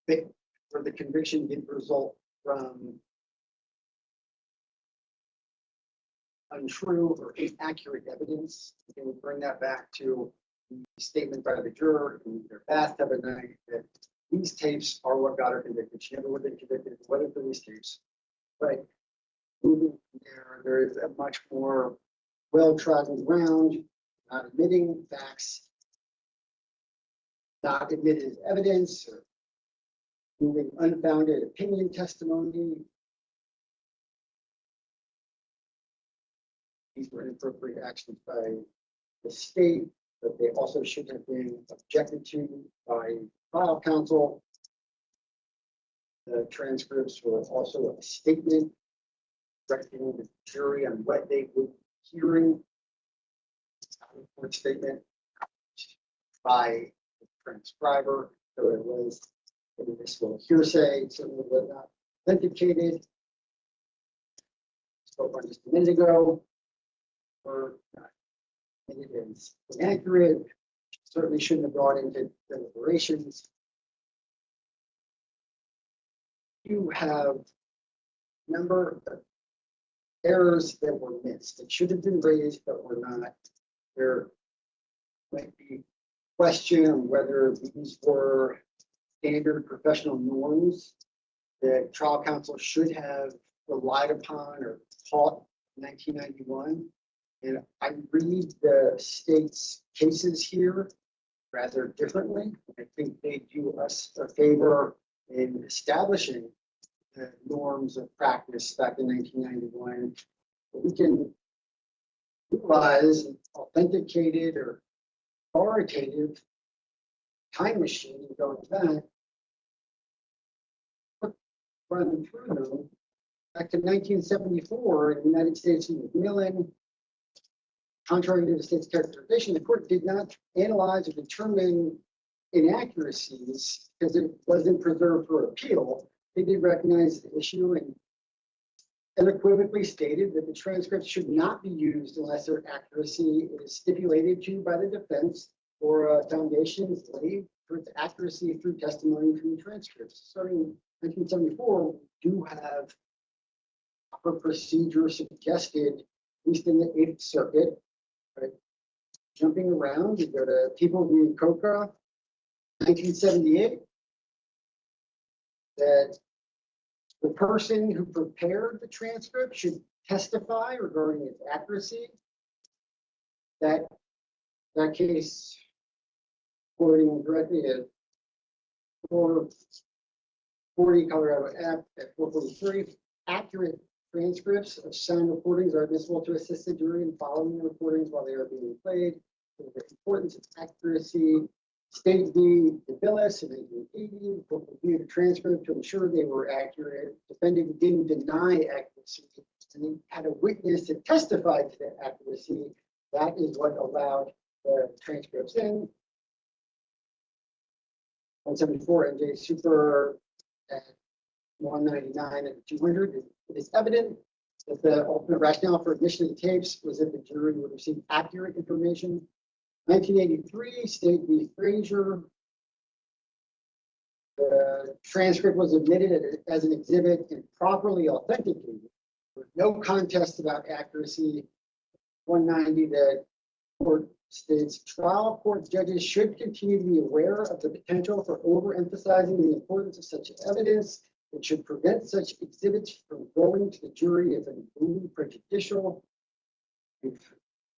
where the conviction did result from untrue or inaccurate evidence. It would bring that back to the statement by the juror in their bathtub at night that these tapes are what got her convicted. She never would have been convicted whether for these tapes. But moving from there is a much more well-trodden ground, not admitting facts, not admitted as evidence, or moving unfounded opinion testimony. These were inappropriate actions by the state, but they also should have been objected to by trial counsel. The transcripts were also a statement directing the jury on what they would be hearing. A court statement by the transcriber, so it was admissible hearsay, certainly was not authenticated. Spoke on just a minute ago, or it is inaccurate. Certainly shouldn't have brought into deliberations. You have a number of errors that were missed that should have been raised but were not. There might be question on whether these were standard professional norms that trial counsel should have relied upon or taught in 1991. And I read the state's cases here rather differently. I think they do us a favor in establishing the norms of practice back in 1991. We can utilize an authenticated or authoritative time machine going back, run through them back to 1974 in the United States v. McMillan. Contrary to the state's characterization, the court did not analyze or determine inaccuracies because it wasn't preserved for appeal. They did recognize the issue and unequivocally stated that the transcripts should not be used unless their accuracy is stipulated to by the defense or a foundation is laid for its accuracy through testimony from the transcripts. Starting in 1974, we do have proper procedure suggested, at least in the Eighth Circuit. Right? Jumping around, you go to People v. Coca, 1978, that the person who prepared the transcript should testify regarding its accuracy. That case, quoting directly at 440 Colorado Act at 443, accurate transcripts of sound recordings are admissible to assist the jury in following the recordings while they are being played. So the importance of accuracy. State v. DeVillis in 1980, the court reviewed the transcript to ensure they were accurate. Defendant didn't deny accuracy, and he had a witness that testified to that accuracy. That is what allowed the transcripts in. 174 NJ Super at 199 and 200. It is evident that the ultimate rationale for admission of the tapes was that the jury would receive accurate information. 1983, State v. Frazier. The transcript was admitted as an exhibit and properly authenticated. There was no contest about accuracy. 190, the court states trial court judges should continue to be aware of the potential for overemphasizing the importance of such evidence. It should prevent such exhibits from going to the jury as unduly prejudicial. We've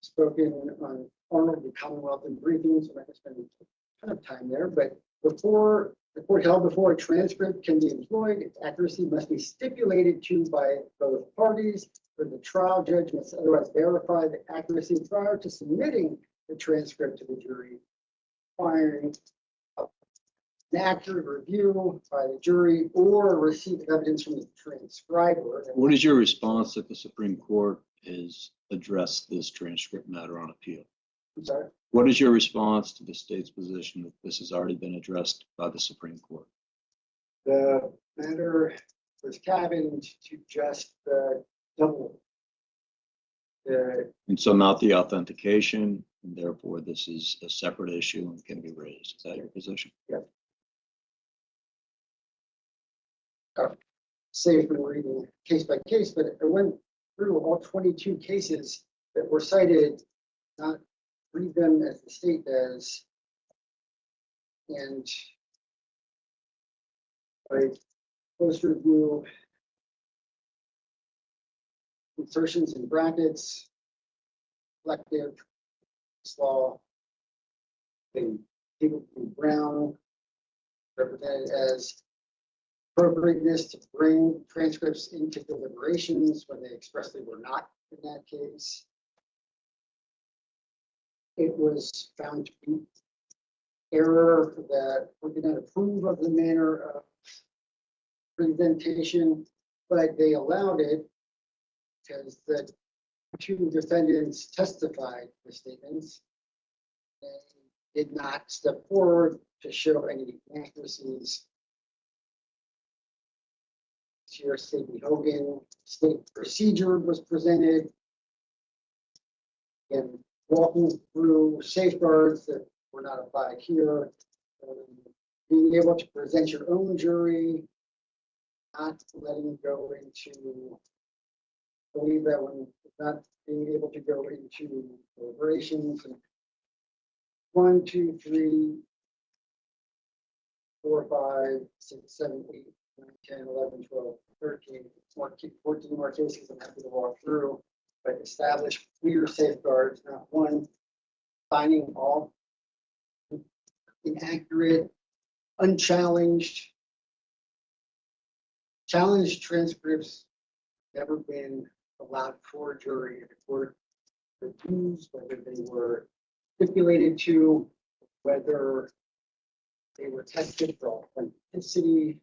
spoken on Arnold v. Commonwealth in briefings, so I'm not going to spend a ton of time there, but before the court held before a transcript can be employed, its accuracy must be stipulated to by both parties, or the trial judge must otherwise verify the accuracy prior to submitting the transcript to the jury, requiring an accurate review by the jury or receipt of evidence from the transcriber. What is your response that the Supreme Court has addressed this transcript matter on appeal? I'm sorry. What is your response to the state's position that this has already been addressed by the Supreme Court? The matter was cabined to just double the And so not the authentication, and therefore this is a separate issue and can be raised. Is that your position? safe when reading case by case, but I went through all 22 cases that were cited, not read them as the state does. And by close review, insertions in brackets, collective, law, people from Brown, represented as appropriateness to bring transcripts into deliberations when they expressly were not in that case. It was found to be error that we did not approve of the manner of presentation, but they allowed it because the two defendants testified the statements. They did not step forward to show any inaccuracies. Here, State v. Hogan, state procedure was presented. And walking through safeguards that were not applied here. Being able to present your own jury, not letting go into, believe that when not being able to go into deliberations. And 1, 2, 3, 4, 5, 6, 7, 8, 9, 10, 11, 12, 13, 14 more cases I'm happy to walk through, but establish clear safeguards, not one, finding all inaccurate, unchallenged. Challenged transcripts never been allowed for a jury. The court reviews whether they were stipulated to, whether they were tested for authenticity.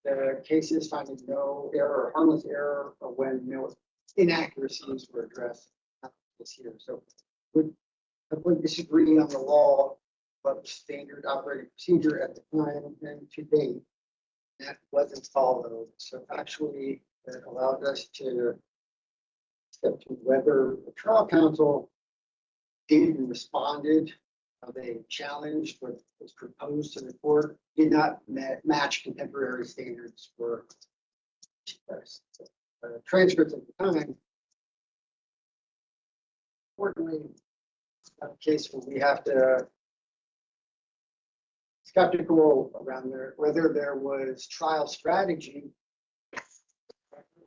The cases finding no error, harmless error, or when no inaccuracies were addressed this here. So we completely disagree on the law, but standard operating procedure at the time and to date, that wasn't followed. So actually, it allowed us to step to whether the trial counsel did and responded. They challenged what was proposed to the court, did not match contemporary standards for transcripts at the time. Importantly, it's not a case where we have to skeptical around whether there was trial strategy.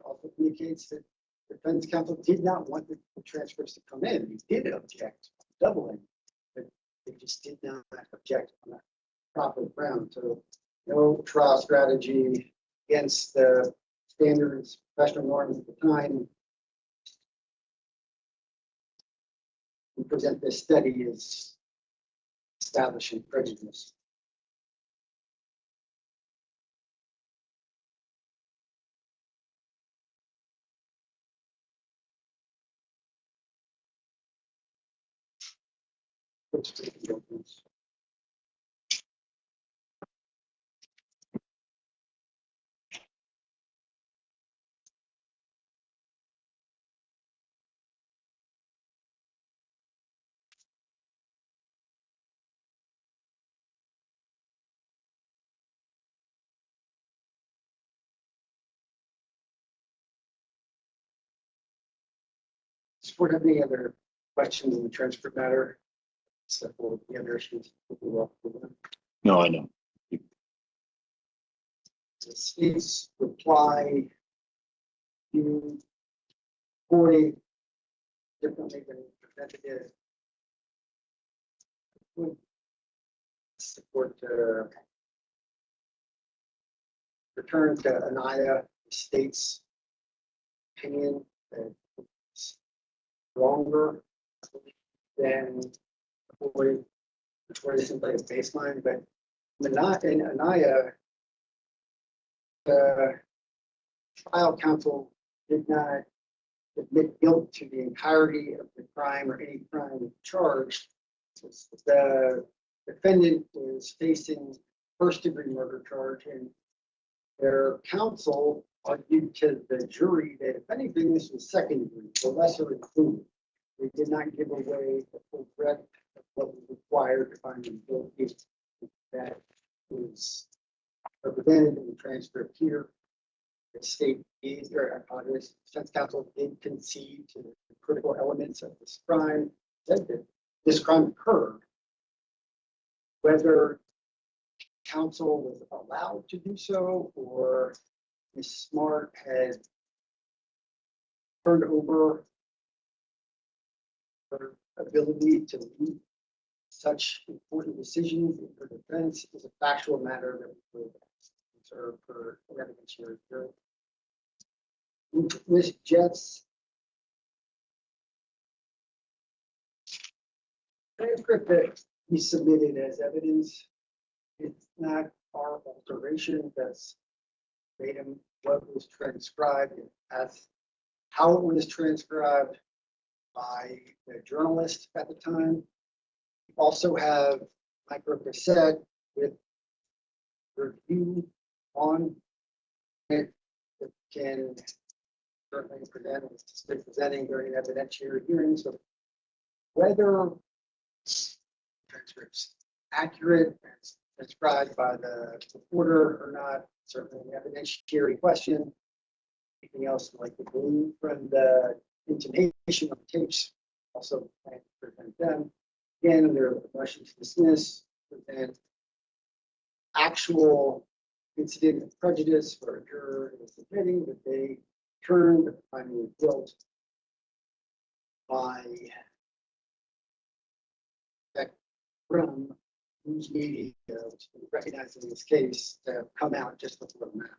Also indicates that defense counsel did not want the transcripts to come in. He did object doubling, but they just did not object on that proper ground. So no trial strategy against the standards, professional norms at the time. We present this study as establishing prejudice. Does the board have any other questions in the transcript matter? Except for the other issues. No, I don't. The state's reply to 40 differently than presented it. Would support return to Anaya, the state's opinion that it's stronger than 40, which was simply a baseline, but in Anaya, the trial counsel did not admit guilt to the entirety of the crime or any crime charged. The defendant was facing first-degree murder charge, and their counsel argued to the jury that if anything, this was second degree, the lesser included. They did not give away the full breadth of what was required to find them guilty. That was represented in the transcript here. The state is, or I apologize, defense counsel did concede to the critical elements of this crime, said that this crime occurred. Whether counsel was allowed to do so or Ms. Smart had turned over her ability to lead such important decisions in her defense is a factual matter that we would reserve for evidentiary hearing. Ms. Jeff's transcript that he submitted as evidence, it's not our alteration, that's verbatim what was transcribed as how it was transcribed by the journalist at the time. We also have microcassette with review on it that can certainly present, it's been presenting during evidentiary hearings. So whether transcripts accurate as transcribed by the reporter or not, certainly an evidentiary question. Anything else like the glean from the intonation of the tapes, also plan to present them. Again, under the motion to dismiss, present actual incident of prejudice where a juror is admitting that they turned the finding of guilt by from news media, which we recognize in this case, to come out just before the matter.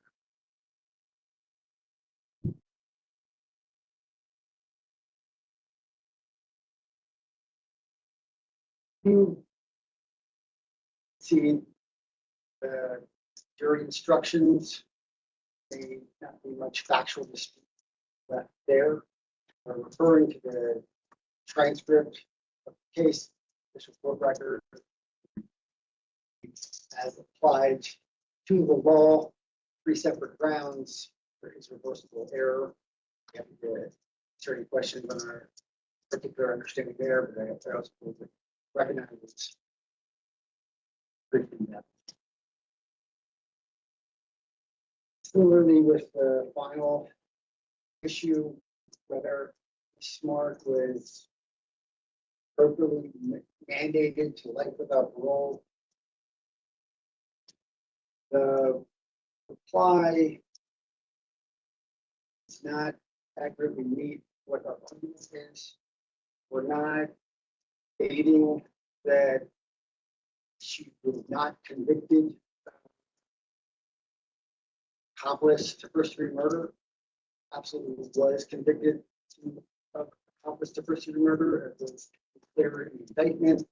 You see the jury instructions, may not be much factual dispute left there. Referring to the transcript of the case, official court record, as applied to the law, 3 separate grounds for his reversible error. You have to answer any questions on our particular understanding there, but I also recognize it's pretty in-depth. Similarly, with the final issue, whether Smart was appropriately mandated to life without parole, the reply does not accurately meet what our argument is. We're not stating that she was not convicted accomplice to first-degree murder. Absolutely was convicted of accomplice to first-degree murder. It was clear in the indictment,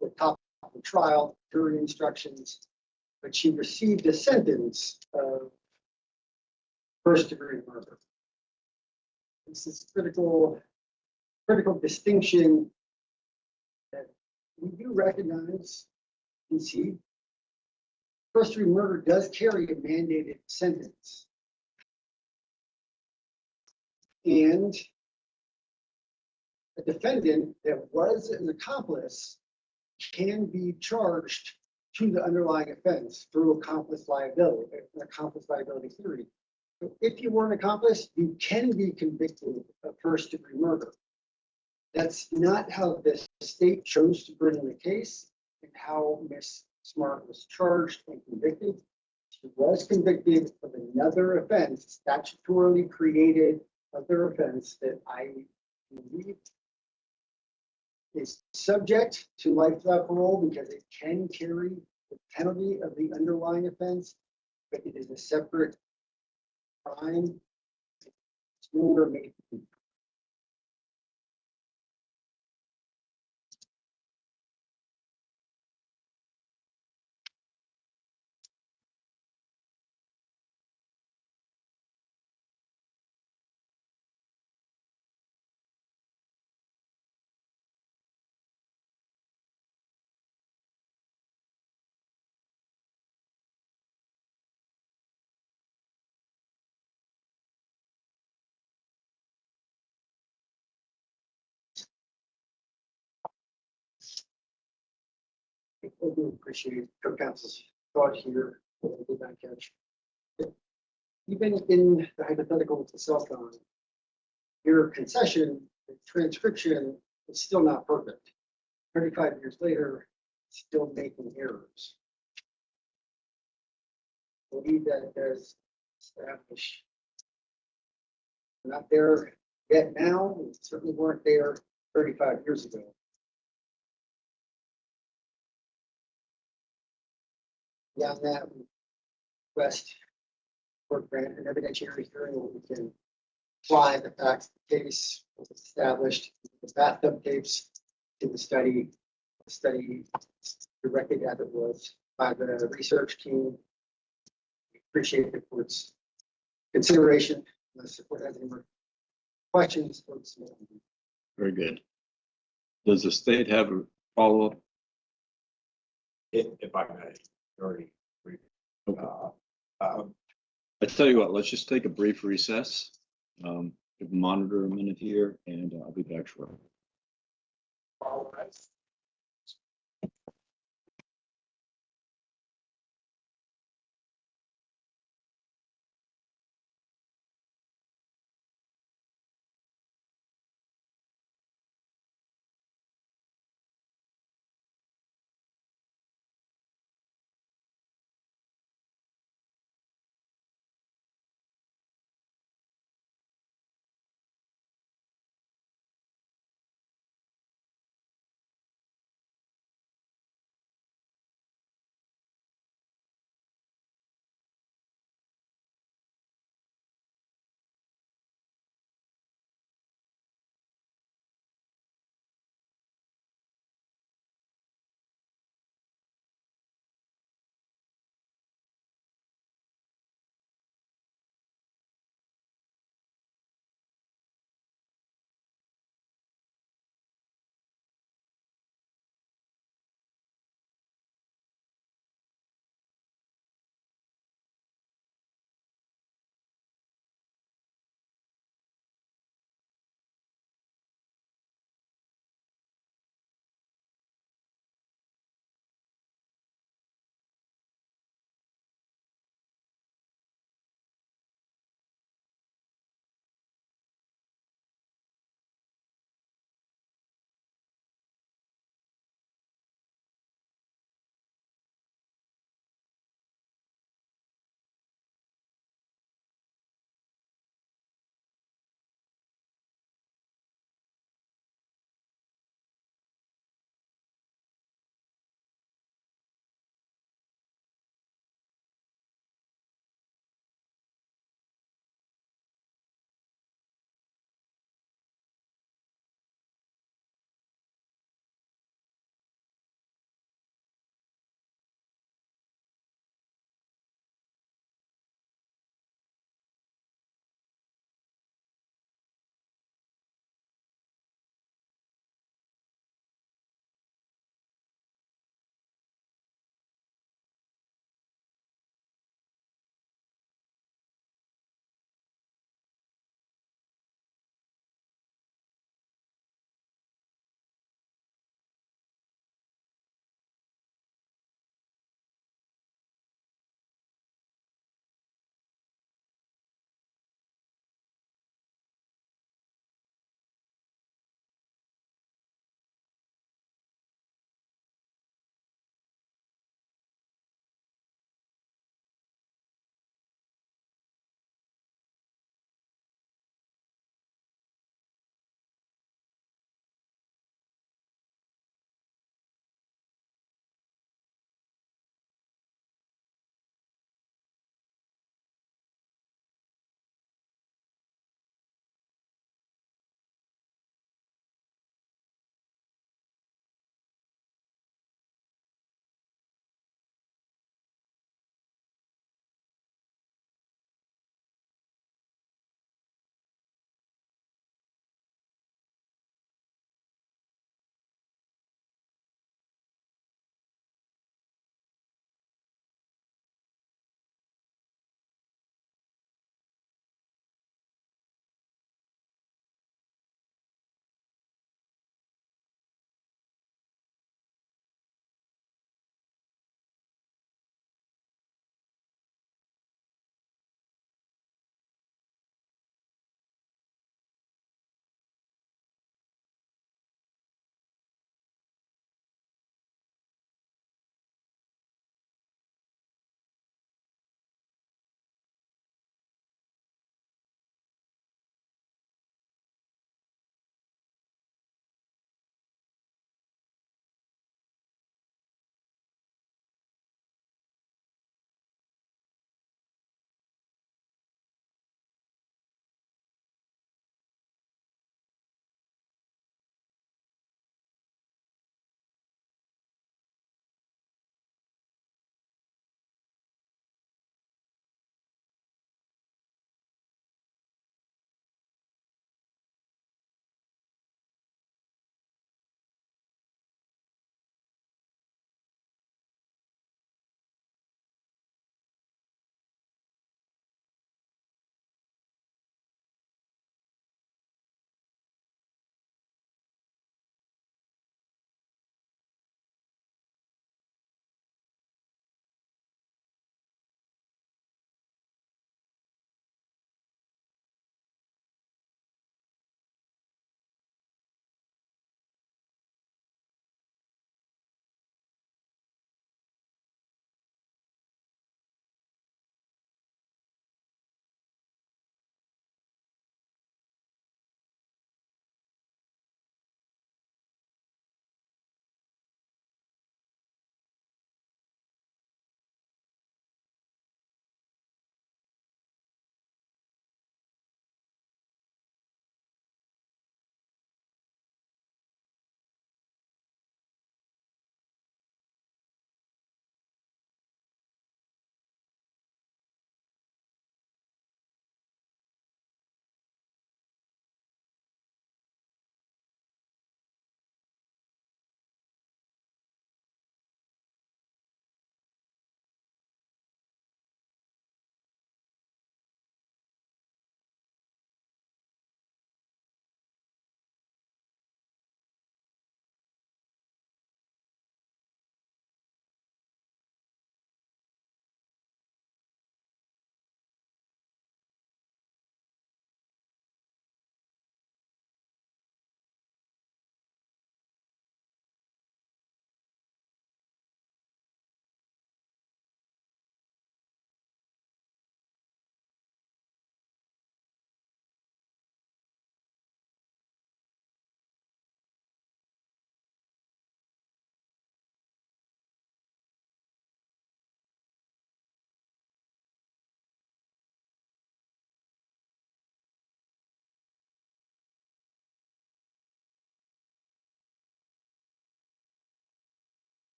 the top of the trial, jury instructions, but she received a sentence of first-degree murder. This is critical distinction that we do recognize and see. First-degree murder does carry a mandated sentence. And a defendant that was an accomplice can be charged to the underlying offense through accomplice liability theory. So if you were an accomplice, you can be convicted of first-degree murder. That's not how the state chose to bring in the case and how Ms. Smart was charged and convicted. She was convicted of another offense, statutorily created other offense that I believe is subject to life without parole because it can carry the penalty of the underlying offense, but it is a separate crime. It's no longer made. I do appreciate co-counsel's thought here. Did not catch. Even in the hypothetical with the cell phone, your concession, the transcription is still not perfect. 35 years later, still making errors. I believe that does establish we're not there yet now. We certainly weren't there 35 years ago. Beyond that, we request for grant an evidentiary hearing where we can apply the facts of the case as established, the bathtub tapes to the study directed as it was by the research team. We appreciate the court's consideration. Unless the court has any more questions. Very good. Does the state have a follow-up? If I may, very brief. Okay. Um, I tell you what, let's just take a brief recess. Monitor a minute here and I'll be back shortly. all right.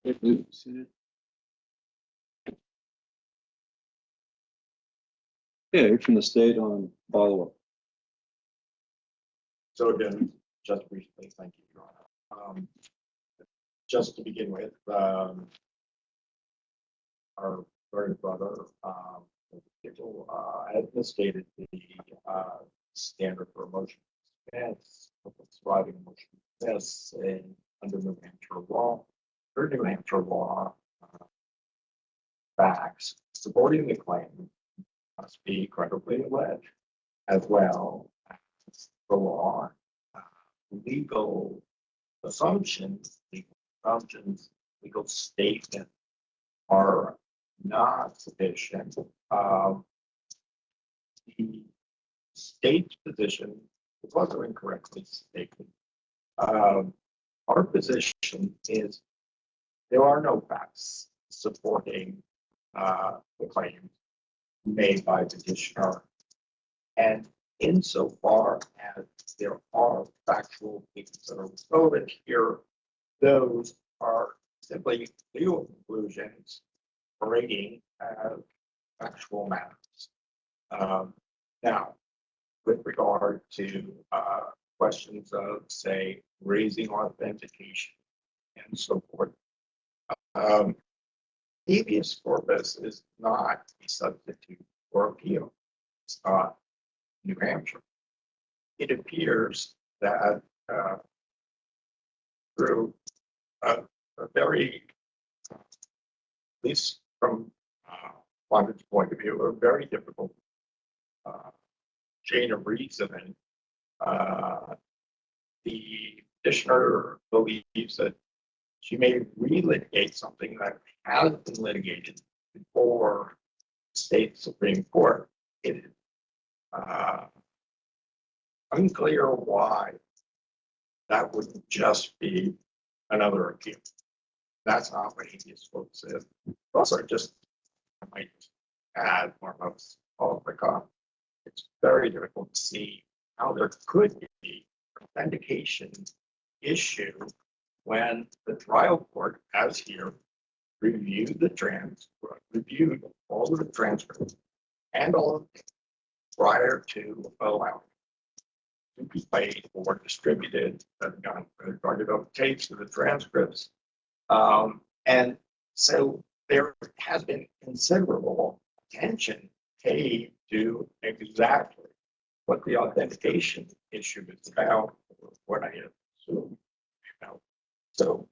Okay, from the state on follow-up. So again, just briefly, thank you, Your Honor. Just to begin with, our third brother, people, has misstated the standard for a motion. That's describing a motion. That's under New Hampshire law. For New Hampshire law, facts supporting the claim must be credibly alleged, as well as the law, legal assumptions, legal statements are not sufficient. The state's position was also incorrectly stated. Our position is there are no facts supporting the claims made by the petitioner. And insofar as there are factual things that are relevant here, those are simply legal conclusions relating factual matters. Now, with regard to questions of, say, raising authentication and so forth, habeas corpus is not a substitute for appeal. It's not New Hampshire. It appears that through a very, at least from London's point of view, a very difficult chain of reasoning, the petitioner believes that she may relitigate something that has been litigated before the state Supreme Court. It is unclear why that wouldn't just be another appeal. That's not what habeas corpus is. Also, just I might add more about all the cop. It's very difficult to see how there could be authentication issue when the trial court, as here, reviewed reviewed all of the transcripts and all of it prior to allowing to be played or distributed, regarded over tapes of the transcripts. And so there has been considerable attention paid to exactly what the authentication issue is about, or what I assume. So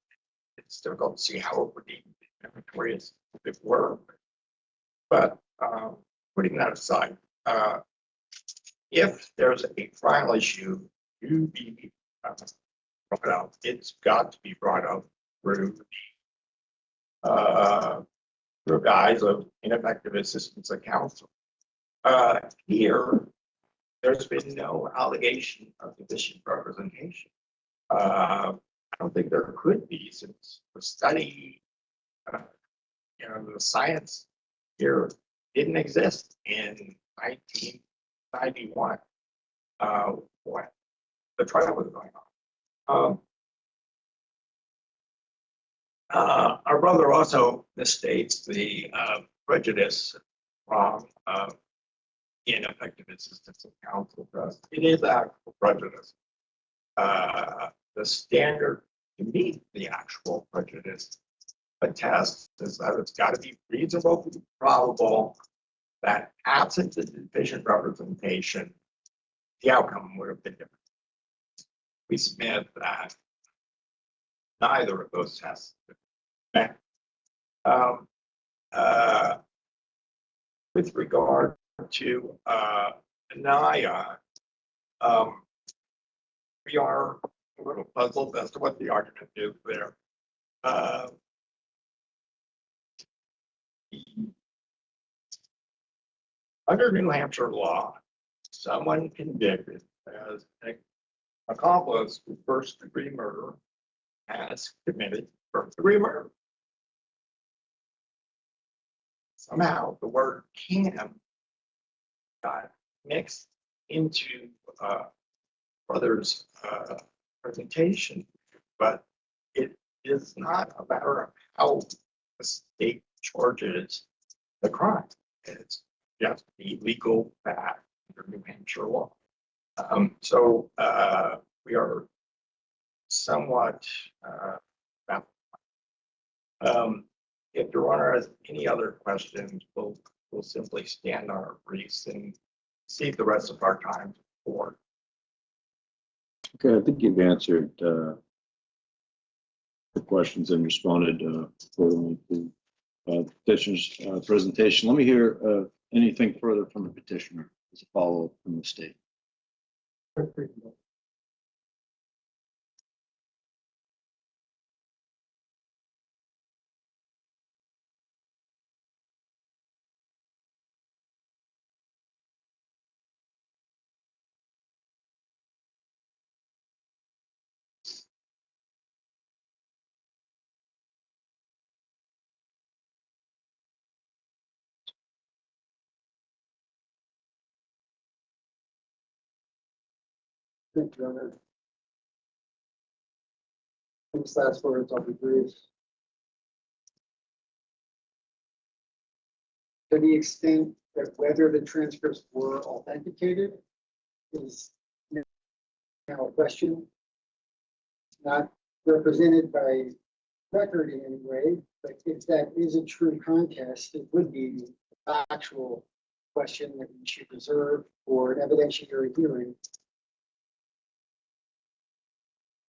it's difficult to see how it would be meritorious if it were. But putting that aside, if there's a trial issue to be brought up, it's got to be brought up through guise of ineffective assistance of counsel. Here, there's been no allegation of deficient representation. I don't think there could be, since the study, the science here didn't exist in 1991 when the trial was going on. Our brother also misstates the prejudice from ineffective assistance of counsel. It is actual prejudice. The standard to meet the actual prejudice test is that it's got to be reasonably probable that absent the deficient representation, the outcome would have been different. We submit that neither of those tests met. With regard to Anaya, we are a little puzzled as to what the argument is there. Under New Hampshire law, someone convicted as an accomplice to first-degree murder has committed first-degree murder. Somehow the word "can" got mixed into brother's presentation, but it is not a matter of how the state charges the crime. It's just the legal fact under New Hampshire law. We are somewhat, bound. If Your Honor has any other questions, we'll simply stand on our briefs and save the rest of our time for. Okay, I think you've answered the questions and responded accordingly to petitioner's presentation. Let me hear anything further from the petitioner as a follow-up from the state. Thank you, Your Honor. These last words, I'll be brief. To the extent that whether the transcripts were authenticated is now a question. It's not represented by record in any way, but if that is a true contest, it would be a factual question that we should reserve for an evidentiary hearing.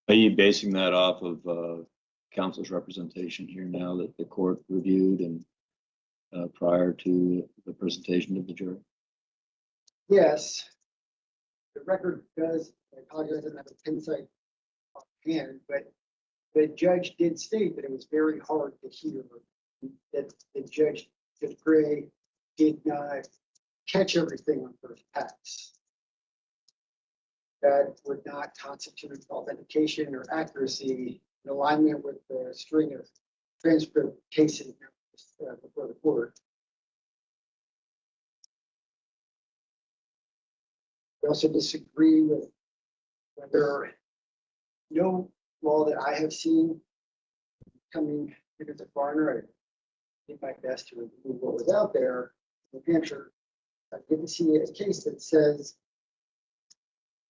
Are you basing that off of counsel's representation here now that the court reviewed and prior to the presentation of the jury? Yes, the record does, I apologize, I don't have a insight offhand, but the judge did state that it was very hard to hear, that the Judge Gray did not catch everything on first pass. That would not constitute authentication or accuracy in alignment with the string of transcript cases before the court. We also disagree with whether no law that I have seen coming into the foreigner. I did my best to review what was out there in New Hampshire. I didn't see a case that says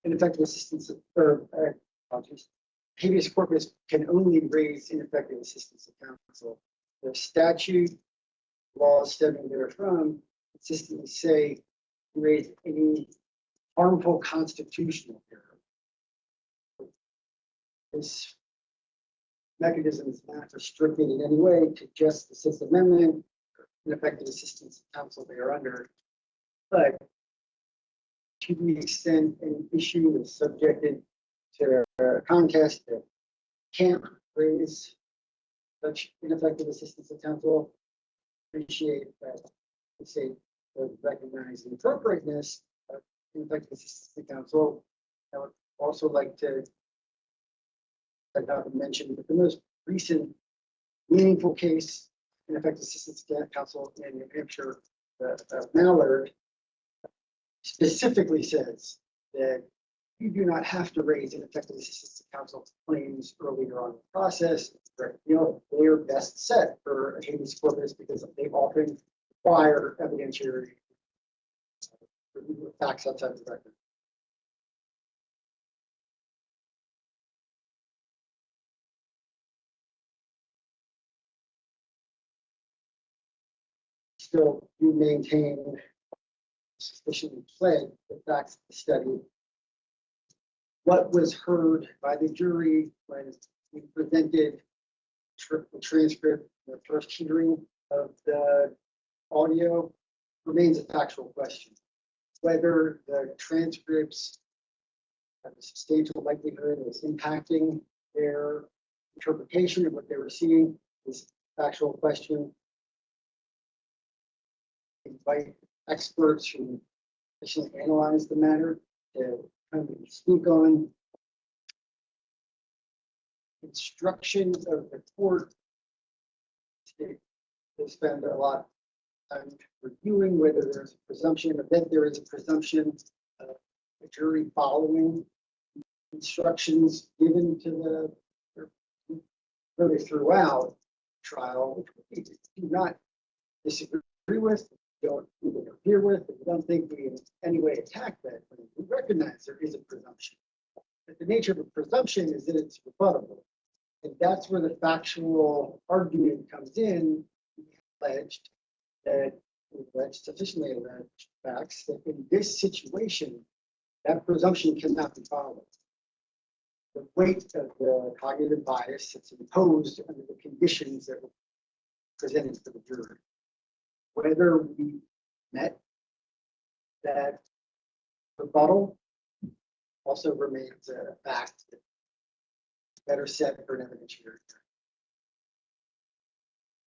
ineffective assistance or apologies, habeas corpus can only raise ineffective assistance of counsel. The statute, laws stemming therefrom, consistently say raise any harmful constitutional error. This mechanism is not restricted in any way to just the Sixth Amendment, or ineffective assistance of counsel they are under, but to the extent an issue is subjected to a contest that can't raise such ineffective assistance of counsel, appreciate that the state would recognize the appropriateness of ineffective assistance of counsel. I would also like to mention that the most recent meaningful case, ineffective assistance of counsel in New Hampshire, Mallard, specifically says that you do not have to raise ineffective assistance of counsel claims earlier on in the process. They are best set for a habeas corpus because they often require evidentiary facts outside the record. Still, you maintain sufficiently pled the facts of the study. What was heard by the jury when we presented the transcript, the first hearing of the audio, remains a factual question. Whether the transcripts have a substantial likelihood of impacting their interpretation of what they were seeing is a factual question. Invite experts who actually analyze the matter to kind of speak on instructions of the court. They spend a lot of time reviewing whether there's a presumption, or that there is a presumption of the jury following instructions given to the really throughout trial, which we do not disagree with, don't interfere with, we don't think we in any way attack that. We recognize there is a presumption. But the nature of a presumption is that it's rebuttable. And that's where the factual argument comes in. We alleged that, sufficiently alleged facts that in this situation, that presumption cannot be followed. The weight of the cognitive bias that's imposed under the conditions that were presented to the jury. Whether we met that rebuttal also remains a fact that better set for an evidentiary.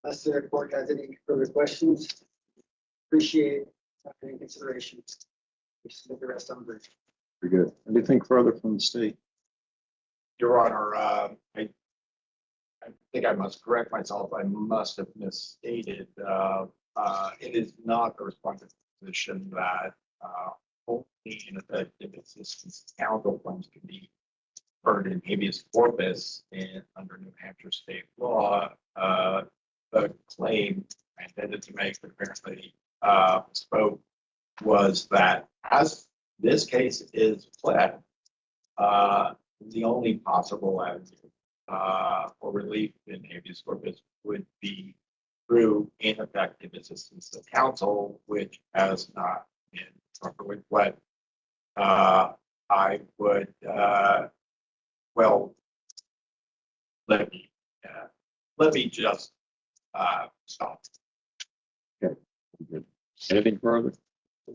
Unless the court has any further questions, appreciate any consideration. We submit the rest on brief. Very good. Anything further from the state? Your Honor, I think I must correct myself. I must have misstated. It is not the respondent's position that only ineffective assistance counsel claims can be heard in habeas corpus and under New Hampshire state law. The claim I intended to make, apparently spoke, was that as this case is pled, the only possible avenue for relief in habeas corpus would be through ineffective assistance of counsel, which has not been properly pled. I would, well, let me just stop. Okay. Good. Anything further?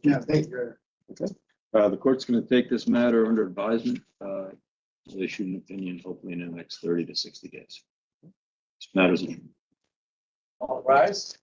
Yeah, thank you. Okay. The court's going to take this matter under advisement. We'll issue an opinion hopefully in the next 30 to 60 days. This matter's adjourned. All rise.